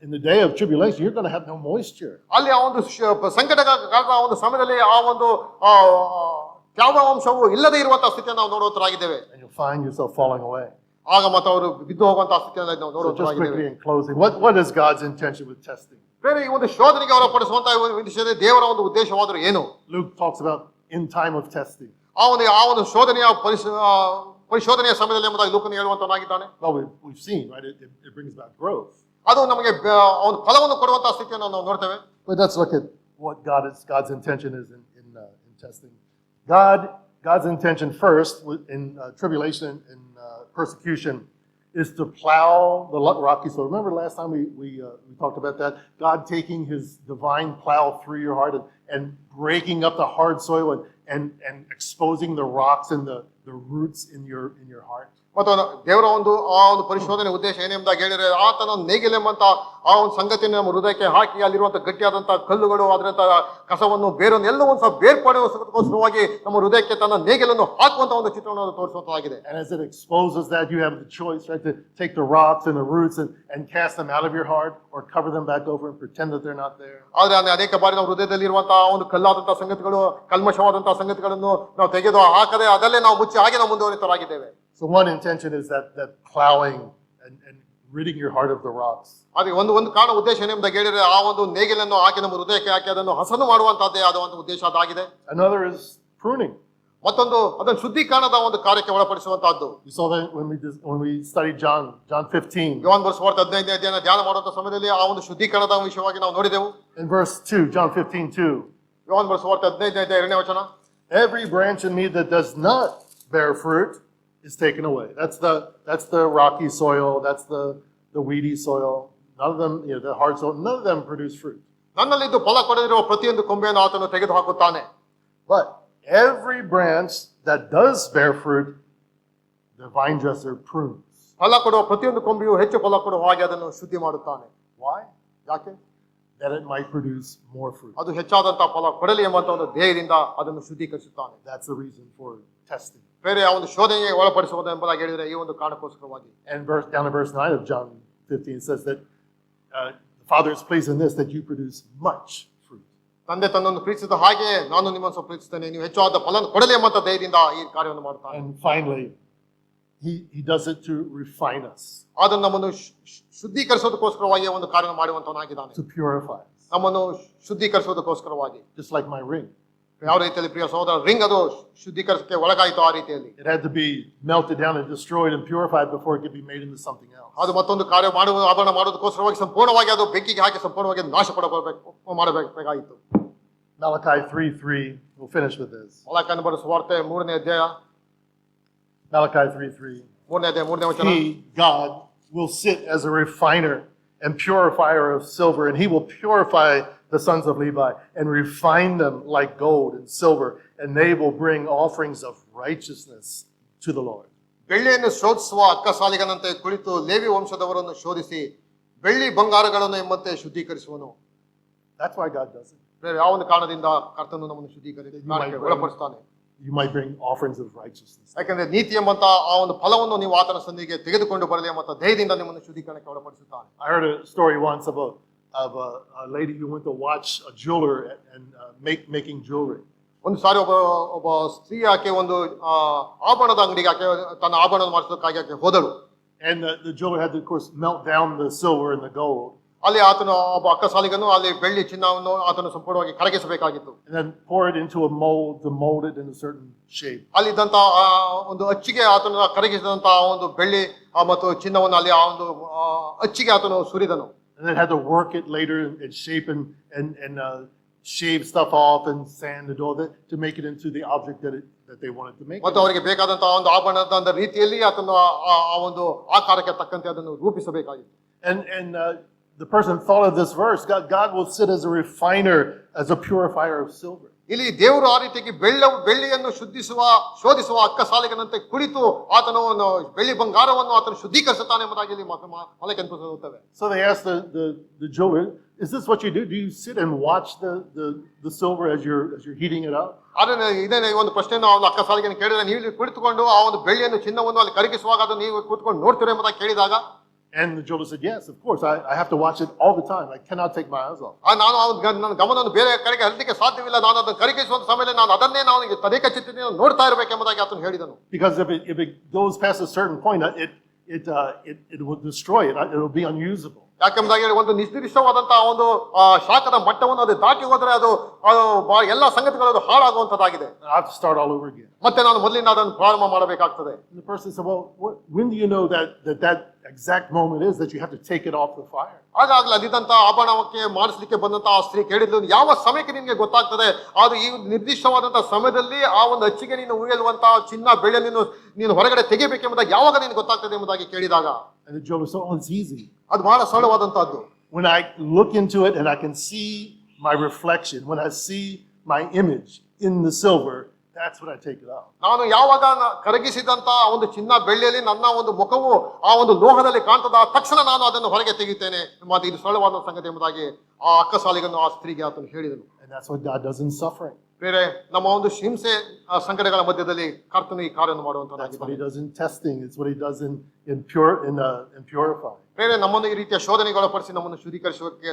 in the day of tribulation, you're going to have no moisture. ಅಲ್ಲಿ ಆ ಒಂದು ಸಂಕಟದ ಒಂದು ಸಮಯದಲ್ಲಿ ಆ ಒಂದು ತ್ಯಾವಾಂಶವು ಇಲ್ಲದೆ ಇರುವಂತಹ ಸ್ಥಿತಿಯನ್ನು ನಾವು ನೋಡುವಂತರಾಗಿದ್ದೇವೆ. And you'll find yourself falling away. ಆಗ ಮತ್ತೆ ಅವರು ಬಿದ್ದು ಹೋಗುವಂತಹ ಸ್ಥಿತಿಯನ್ನು ನಾವು So just quickly ನೋಡುವಂತರಾಗಿದ್ದೇವೆ. in closing, what is God's intention with testing? ಬೇರೆ ಈ ಒಂದು ಶೋಧನೆಗೆ ಹೊರಪಡಿಸುವಂತಹ ವಿಷಯದಲ್ಲಿ ದೇವರ ಒಂದು ಉದ್ದೇಶವಾದರೂ ಏನು? Luke talks about in time of testing. ಆ ಒಂದು ಶೋಧನೆಯ ಪರಿಶೋಧನೆಯ ಸಮಯದಲ್ಲಿ ಎಂಬುದಾಗಿ ಲೂಕನು ಹೇಳುವಂತನಾಗಿದ್ದಾನೆ. Well, we've seen, right? It brings about growth. ಅದು ನಮಗೆ ಒಂದು ಫಲವನ್ನು ಕೊಡುವಂತಹ ಸ್ಥಿತಿಯನ್ನು ನಾವು ನೋಡ್ತೇವೆ. But let's look at what God's intention is in testing. God's intention first in tribulation and persecution is to plow the rocky soil. Remember last time we talked about that? God taking His divine plow through your heart and breaking up the hard soil and exposing the rocks and the roots in your heart. ಮತ್ತು ದೇವರ ಆ ಒಂದು ಪರಿಶೋಧನೆ ಉದ್ದೇಶ ಏನೆಂಬುದಾಗಿ ಹೇಳಿದ್ರೆ, ಆತನ ನೇಗಿಲೆಂಬಂತ ಆ ಒಂದು ಸಂಗತಿಯನ್ನು ನಮ್ಮ ಹೃದಯಕ್ಕೆ ಹಾಕಿ ಅಲ್ಲಿರುವಂತಹ ಗಟ್ಟಿಯಾದಂತಹ ಕಲ್ಲುಗಳು, ಅದರಂತಹ ಕಸವನ್ನು, ಬೇರೊಂದು ಎಲ್ಲವೂ ಸಹ ಬೇರ್ಪಡಿಸೋದಕ್ಕೋಸ್ಕರವಾಗಿ ನಮ್ಮ ಹೃದಯಕ್ಕೆ ತನ್ನ ನೇಗಿಲನ್ನು ಹಾಕುವಂತಹ ಒಂದು ಚಿತ್ರವನ್ನು ತೋರಿಸುವಂತಾಗಿದೆ. And as it exposes that, you have the choice, right, to take the rocks and the roots and cast them out of your heart, or cover them back over and pretend that they're not there. ಆದ್ರೆ ಅನೇಕ ಬಾರಿ ನಾವು ಹೃದಯದಲ್ಲಿ ಇರುವಂತಹ ಒಂದು ಕಲ್ಲಾದಂತಹ ಸಂಗತಿಗಳು, ಕಲ್ಮಶವಾದಂತಹ ಸಂಗತಿಗಳನ್ನು ನಾವು ತೆಗೆದು ಹಾಕದೆ ಅದಲ್ಲೇ ನಾವು ಮುಚ್ಚಿ ಹಾಗೆ ನಾವು ಮುಂದುವರಿತರಾಗಿದ್ದೇವೆ. So one intention is that plowing and ridding your heart of the rocks. ಅದಕ್ಕೆ ಒಂದು ಕಾರಣ ಉದ್ದೇಶ ಏನೆಂಬುದಾಗಿ ಹೇಳಿದ್ರೆ, ಆ ಒಂದು ನೇಗಿಲನ್ನು ಹಾಕಿ ನಮ್ಮ ಹೃದಯಕ್ಕೆ ಹಾಕಿ ಅದನ್ನು ಹಸನು ಮಾಡುವಂತಹದ್ದೇ ಆದ ಒಂದು ಉದ್ದೇಶ ಅದಾಗಿದೆ. Another is pruning. ಮತ್ತೊಂದು ಅದನ್ನು ಶುದ್ಧೀಕರಣದ ಒಂದು ಕಾರ್ಯಕ್ಕೆ ಒಳಪಡಿಸುವಂತಹದ್ದು. You saw that when we studied John 15. ಯೋಹಾನ ಸ್ವಾರ್ಥ 15ನೇ ಅಧ್ಯಾಯ ಧ್ಯಾನ ಮಾಡುವಂತ ಸಮಯದಲ್ಲಿ ಆ ಒಂದು ಶುದ್ಧೀಕರಣದ ವಿಷಯವಾಗಿ ನಾವು ನೋಡಿದೆವು. In verse 2, John 15:2. ಯೋಹಾನ ಸ್ವಾರ್ಥ 15ನೇ ಅಧ್ಯಾಯ 2ನೇ ವಚನ. Every branch in me that does not bear fruit is taken away. That's the rocky soil. That's the weedy soil. None of them, the hard soil. None of them produce fruit. ನನ್ನಲ್ಲಿದ್ದು ಫಲ ಕೊಡದಿರುವ ಪ್ರತಿಯೊಂದು ಕೊಂಬೆಯನ್ನು ಆತನು ತೆಗೆದು ಹಾಕುತ್ತಾನೆ. But every branch that does bear fruit, the vine dresser prunes. ಫಲ ಕೊಡುವ ಪ್ರತಿಯೊಂದು ಕೊಂಬೆಯು ಹೆಚ್ಚು ಫಲ ಕೊಡುವ ಹಾಗೆ ಅದನ್ನು ಶುದ್ಧಿ ಮಾಡುತ್ತಾನೆ. Why? ಯಾಕೆ? That it might produce more fruit. ಅದು ಹೆಚ್ಚಾದಂತಹ ಫಲ ಕೊಡಲಿ ಎಂಬಂತ ಒಂದು ಧ್ಯೇಯದಿಂದ ಅದನ್ನು ಶುದ್ಧೀಕರಿಸುತ್ತಾನೆ. That's the reason for testing. ಬೇರೆ ಆ ಒಂದು ಶೋಧನೆಗೆ ಒಳಪಡಿಸುವುದು ಎಂಬುದಾಗಿ ಹೇಳಿದರೆ ಈ ಒಂದು ಕಾರಣಕ್ಕೋಸ್ಕರವಾಗಿ. And down in verse 9 of John 15 it says that the Father is pleased in this, that you produce much fruit. ತಂದೆ ತನ್ನನ್ನು ಪ್ರೀತಿಸಿದ ಹಾಗೆ ನಾನು ನಿಮ್ಮನ್ನು ಪ್ರೀತಿಸುತ್ತೇನೆ, ನೀವು ಹೆಚ್ಚಾದ ಫಲ ಕೊಡಲಿ ಎಂಬ ಧ್ಯೇಯದಿಂದ ಈ ಕಾರ್ಯವನ್ನು ಮಾಡುತ್ತಾನೆ. And finally, he does it to refine us. ಅದನ್ನು ನಮ್ಮನ್ನು ಶುದ್ಧೀಕರಿಸೋದಕ್ಕೋಸ್ಕರವಾಗಿ ಒಂದು ಕಾರ್ಯ ಮಾಡುವಂತವನಾಗಿದ್ದಾನೆ. To purify us. ನಮ್ಮನ್ನು ಶುದ್ಧೀಕರಿಸೋದಕ್ಕೋಸ್ಕರವಾಗಿ. Just like my ring. ಯಾವ ರೀತಿಯಲ್ಲಿ ಪ್ರಿಯ ಸಹೋದರ, ರಿಂಗ್ ಅದು ಶುದ್ಧೀಕರಿಸಕ್ಕೆ ಒಳಗಾಯಿತು ಆ ರೀತಿಯಲ್ಲಿ. It had to be melted down and destroyed and purified before it could be made into something else. ಅದು ಮತ್ತೊಂದು ಕಾರ್ಯ ಆಭರಣ ಮಾಡೋದಕ್ಕೋಸ್ಕರವಾಗಿ ಸಂಪೂರ್ಣವಾಗಿ ಅದು ಬೆಂಕಿಗೆ ಹಾಕಿ ಸಂಪೂರ್ಣವಾಗಿ ನಾಶ ಮಾಡಬೇಕಾಗಿತ್ತು. Malachi 3:3. We'll finish with this. ಮಲಾಕನ ಬರೆದ ಸುವಾರ್ತೆ 3ನೇ ಅಧ್ಯಾಯ. Malachi 3:3. 3ನೇ ಅಧ್ಯಾಯ 3ನೇ ವಚನ. He, God, will sit as a refiner and purifier of silver, and He will purify the sons of Levi and refine them like gold and silver, and they will bring offerings of righteousness to the Lord. ಬೆಳ್ಳಿಯನ್ನು ಶೋಧಿಸುವ ಅಕ್ಕಸಾಲಿಗನಂತೆ ಕುಳಿತು ಲೇವಿ ವಂಶದವರನ್ನು ಶೋಧಿಸಿ ಬೆಳ್ಳಿ ಬಂಗಾರಗಳನ್ನು ಎಂಬಂತೆ ಶುದ್ಧೀಕರಿಸುವನು. That's why God does it. ಯಾವ ಒಂದು ಕಾರಣದಿಂದ ಕರ್ತನು ನಮ್ಮನ್ನು ಒಳಪಡಿಸ್ತಾನೆ. You might bring offerings of righteousness. ಯಾಕಂದ್ರೆ ನೀತಿ ಎಂಬಂತ ಆ ಒಂದು ಫಲವನ್ನು ನೀವು ಆತನ ಸನ್ನಿಧಿಗೆ ತೆಗೆದುಕೊಂಡು ಬರಲಿ ಎಂಬ ಧೈರ್ಯದಿಂದ ನಿಮ್ಮನ್ನು ಶುದ್ಧೀಕರಣಕ್ಕೆ ಒಳಪಡಿಸುತ್ತಾನೆ. I heard a story once of a lady who went to watch a jeweler and making jewelry. ಒಂದು ಸಾರಿ ಒಬ್ಬ ಸ್ತ್ರೀ ಆಕೆ ಒಂದು ಆಭರಣದ ಅಂಗಡಿಗೆ ಆಕೆ ತನ್ನ ಆಭರಣ ಮಾಡಿಸೋದಕ್ಕಾಗಿ ಆಕೆ ಹೋದಳು. And the jeweler had to, of course, melt down the silver and the gold. ಅಲ್ಲಿ ಆತನು ಒಬ್ಬ ಅಕ್ಕಸಾಲಿಗನು ಅಲ್ಲಿ ಬೆಳ್ಳಿ ಚಿನ್ನವನ್ನು ಆತನು ಸಂಪೂರ್ಣವಾಗಿ ಕರಗಿಸಬೇಕಾಗಿತ್ತು. And then pour it into a mold to mold it in a certain shape. ಅಲ್ಲಿದ್ದಂತ ಒಂದು ಅಚ್ಚಿಗೆ ಆತನ ಕರಗಿಸಿದಂತ ಒಂದು ಬೆಳ್ಳಿ ಮತ್ತು ಚಿನ್ನವನ್ನು ಅಲ್ಲಿ ಆ ಒಂದು ಅಚ್ಚಿಗೆ ಆತನು ಸುರಿದನು. And then had to work it later and shape and shave stuff off and sand and all that to make it into the object that they wanted to make. ಮತ್ತು ಅವರಿಗೆ ಬೇಕಾದಂತಹ ಒಂದು ಆಭರಣದ ರೀತಿಯಲ್ಲಿ ಅದನ್ನು ಆ ಒಂದು ಆಕಾರಕ್ಕೆ ತಕ್ಕಂತೆ ಅದನ್ನು ರೂಪಿಸಬೇಕಾಗಿತ್ತು. And the person thought of this verse, God will sit as a refiner, as a purifier of silver. ಇಲ್ಲಿ ದೇವರು ಆ ರೀತಿಯಾಗಿ ಬೆಳ್ಳಿಯನ್ನು ಶೋಧಿಸುವ ಅಕ್ಕಸಾಲಿಗನಂತೆ ಕುಳಿತು ಆತನು ಬೆಳ್ಳಿ ಬಂಗಾರವನ್ನು ಆತನು ಶುದ್ಧೀಕರಿಸುತ್ತಾನೆ ಎಂಬುದಾಗಿ ಇಲ್ಲಿ ಮಲಕ್ಕೆ ಅನ್ಸುತ್ತವೆ. So they asked the jeweler, is this what you do? Do you sit and watch the silver as you're heating it up? ಅದನ್ನ ಇದೇನೆ ಒಂದು ಪ್ರಶ್ನೆಯನ್ನು ಅವನು ಅಕ್ಕಸಾಲಿಗನ ಕೇಳಿದ್ರೆ, ನೀವು ಕುಳಿತುಕೊಂಡು ಆ ಒಂದು ಬೆಳ್ಳಿಯನ್ನು ಚಿನ್ನವನ್ನು ಅಲ್ಲಿ ಕರಗಿಸುವಾಗ ಅದು ನೀವು ಕೂತ್ಕೊಂಡು ನೋಡ್ತೀರಾ ಎಂಬುದಾಗಿ ಕೇಳಿದಾಗ, and the jeweler said, yes, of course, I have to watch it all the time. I cannot take my eyes off. ನಾನು ನನ್ನ ಗಮನವನ್ನು ಬೇರೆ ಕಡೆಗೆ ಹರಿಲಿಕ್ಕೆ ಸಾಧ್ಯವಿಲ್ಲ. ನಾನು ಅದನ್ನು ಕರಗಿಸುವ ಸಮಯದಲ್ಲಿ ನಾನು ಅದನ್ನೇ ನಾನು ತದೇಕ ಚಿತ್ತದಿಂದ ನೋಡ್ತಾ ಇರಬೇಕೆಂಬುದಾಗಿ ಆತನು ಹೇಳಿದನು. Because if it goes past a certain point, it will destroy it. It will be unusable. ಯಾಕೆಂಬುದಾಗಿ ಒಂದು ನಿರ್ದಿಷ್ಟವಾದಂತಹ ಒಂದು ಶಾಖದ ಮಟ್ಟವನ್ನು ಅದು ದಾಟಿ ಹೋದರೆ ಅದು ಎಲ್ಲ ಸಂಗತಿಗಳು ಅದು ಹಾಳಾಗುವಂತದ್ದಾಗಿದೆ. I have to start all over again. ಮತ್ತೆ ನಾನು ಮೊದಲಿಂದ ಅದನ್ನು ಪ್ರಾರಂಭ ಮಾಡಬೇಕಾಗ್ತದೆ. And the person said, well, when do you know that exact moment is that you have to take it off the fire? ಹಾಗಾಗ್ಲೇ ಅಲ್ಲಿದ್ದಂತಹ ಆಭರಣಕ್ಕೆ ಮಾಡಿಸ್ಲಿಕ್ಕೆ ಬಂದಂತಹ ಆ ಸ್ತ್ರೀ ಕೇಳಿದ್ಲು, ಯಾವ ಸಮಯಕ್ಕೆ ನಿನ್ಗೆ ಗೊತ್ತಾಗ್ತದೆ ಅದು ಈ ನಿರ್ದಿಷ್ಟವಾದಂತಹ ಸಮಯದಲ್ಲಿ ಆ ಒಂದು ಅಚ್ಚಿಗೆ ನೀನು ಉಳಿಯುವಂತಹ ಚಿನ್ನ ಬೆಳ್ಳಿಯನ್ನು ನೀನು ಹೊರಗಡೆ ತೆಗಿಬೇಕೆಂಬುದಾಗಿ ಯಾವಾಗ ನಿನ್ಗೆ ಗೊತ್ತಾಗ್ತದೆ ಎಂಬುದಾಗಿ ಕೇಳಿದಾಗ, And the jeweler said, oh, it's easy. ಅದು ಬಹಳ ಸರಳವಾದಂತಹದ್ದು. When I look into it and I can see my reflection, when I see my image in the silver, that's when I take it out. ನಾನು ಯಾವಾಗ ಕರಗಿಸಿದಂತ ಒಂದು ಚಿನ್ನ ಬೆಳ್ಳಿಯಲ್ಲಿ ನನ್ನ ಒಂದು ಮುಖವು ಆ ಒಂದು ಲೋಹದಲ್ಲಿ ಕಾಣ್ತದ ತಕ್ಷಣ ನಾನು ಅದನ್ನು ಹೊರಗೆ ತೆಗಿತೇನೆ. ಮತ್ತೆ ಇದು ಸರಳವಾದ ಸಂಗತಿ ಎಂಬುದಾಗಿ ಆ ಅಕ್ಕಸಾಲಿಗನ್ನು ಆ ಸ್ತ್ರೀಗೆ ಆತನು ಹೇಳಿದನು. And that's what God does in suffering. ಬೇರೆ ನಮ್ಮ ಒಂದು ಹಿಂಸೆ ಸಂಕಟಗಳ ಮಧ್ಯದಲ್ಲಿ ಕರ್ತನು ಈ ಕಾರ್ಯವನ್ನು That's what ಮಾಡುವಂತದ್ದಾಗಿದೆ. he does in testing. It's what he does in purifying. ಬೇರೆ ನಮ್ಮನ್ನು ಈ ರೀತಿಯ ಶೋಧನೆಗೆ ಒಳಪಡಿಸಿ ನಮ್ಮನ್ನು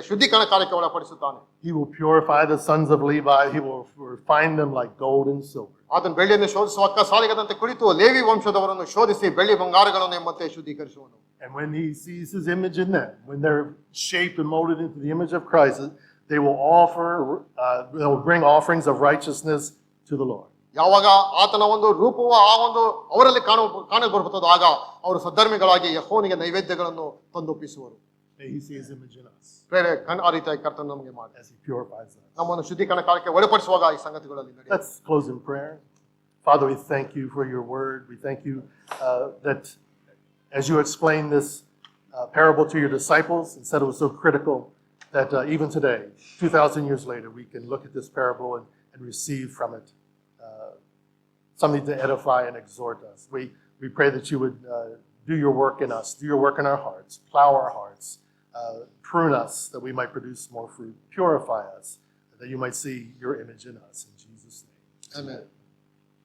ಶುದ್ಧೀಕರಣ ಕಾರ್ಯಕ್ಕೆ ಒಳಪಡಿಸುತ್ತಾನೆ. He will purify the sons of Levi. He will refine them like gold and silver. ಆತನು ಬೆಳ್ಳಿಯನ್ನು ಶೋಧಿಸುವ ಅಕ್ಕಸಾಲಿಗದಂತೆ ಕುಳಿತು ಲೇವಿ ವಂಶದವರನ್ನು ಶೋಧಿಸಿ ಬೆಳ್ಳಿ ಬಂಗಾರಗಳನ್ನು ಎಂಬಂತೆ ಶುದ್ಧೀಕರಿಸುವನು. And when he sees his image in them, when they're shaped and molded into the image of Christ, they will bring offerings of righteousness to the Lord. ಯಾವಾಗ ಆತನ ಒಂದು ರೂಪವು ಆ ಒಂದು ಅವರಲ್ಲಿ ಕಾಣಬರುತ್ತದೋ ಆಗ ಅವರು ಸದ್ಧರ್ಮಿಗಳಾಗಿ ಯೆಹೋವನಿಗೆ ನೈವೇದ್ಯಗಳನ್ನು ತಂದೊಪ್ಪಿಸುವರು. May he see his image in us ಬೇರೆ ಆ ರೀತಿಯಾಗಿ ಕರ್ತನು ನಮಗೆ ಮಾಡಿ as he purifies us. ನಮ್ಮನ್ನು ಶುದ್ಧೀಕರಣ ಕಾರ್ಯಕ್ಕೆ ಒಳಪಡಿಸುವಾಗ ಈ ಸಂಗತಿಗಳಲ್ಲಿ ನಡೆಯುತ್ತೆ. Let's close in prayer. Father, we thank you for your word. We thank you that as you explained this parable to your disciples and said it was so critical that even today, 2,000 years later, we can look at this parable and receive from it something to edify and exhort us. We pray that you would do your work in us, do your work in our hearts, plow our hearts, prune us that we might produce more fruit, purify us that you might see your image in us. In Jesus' name. Amen.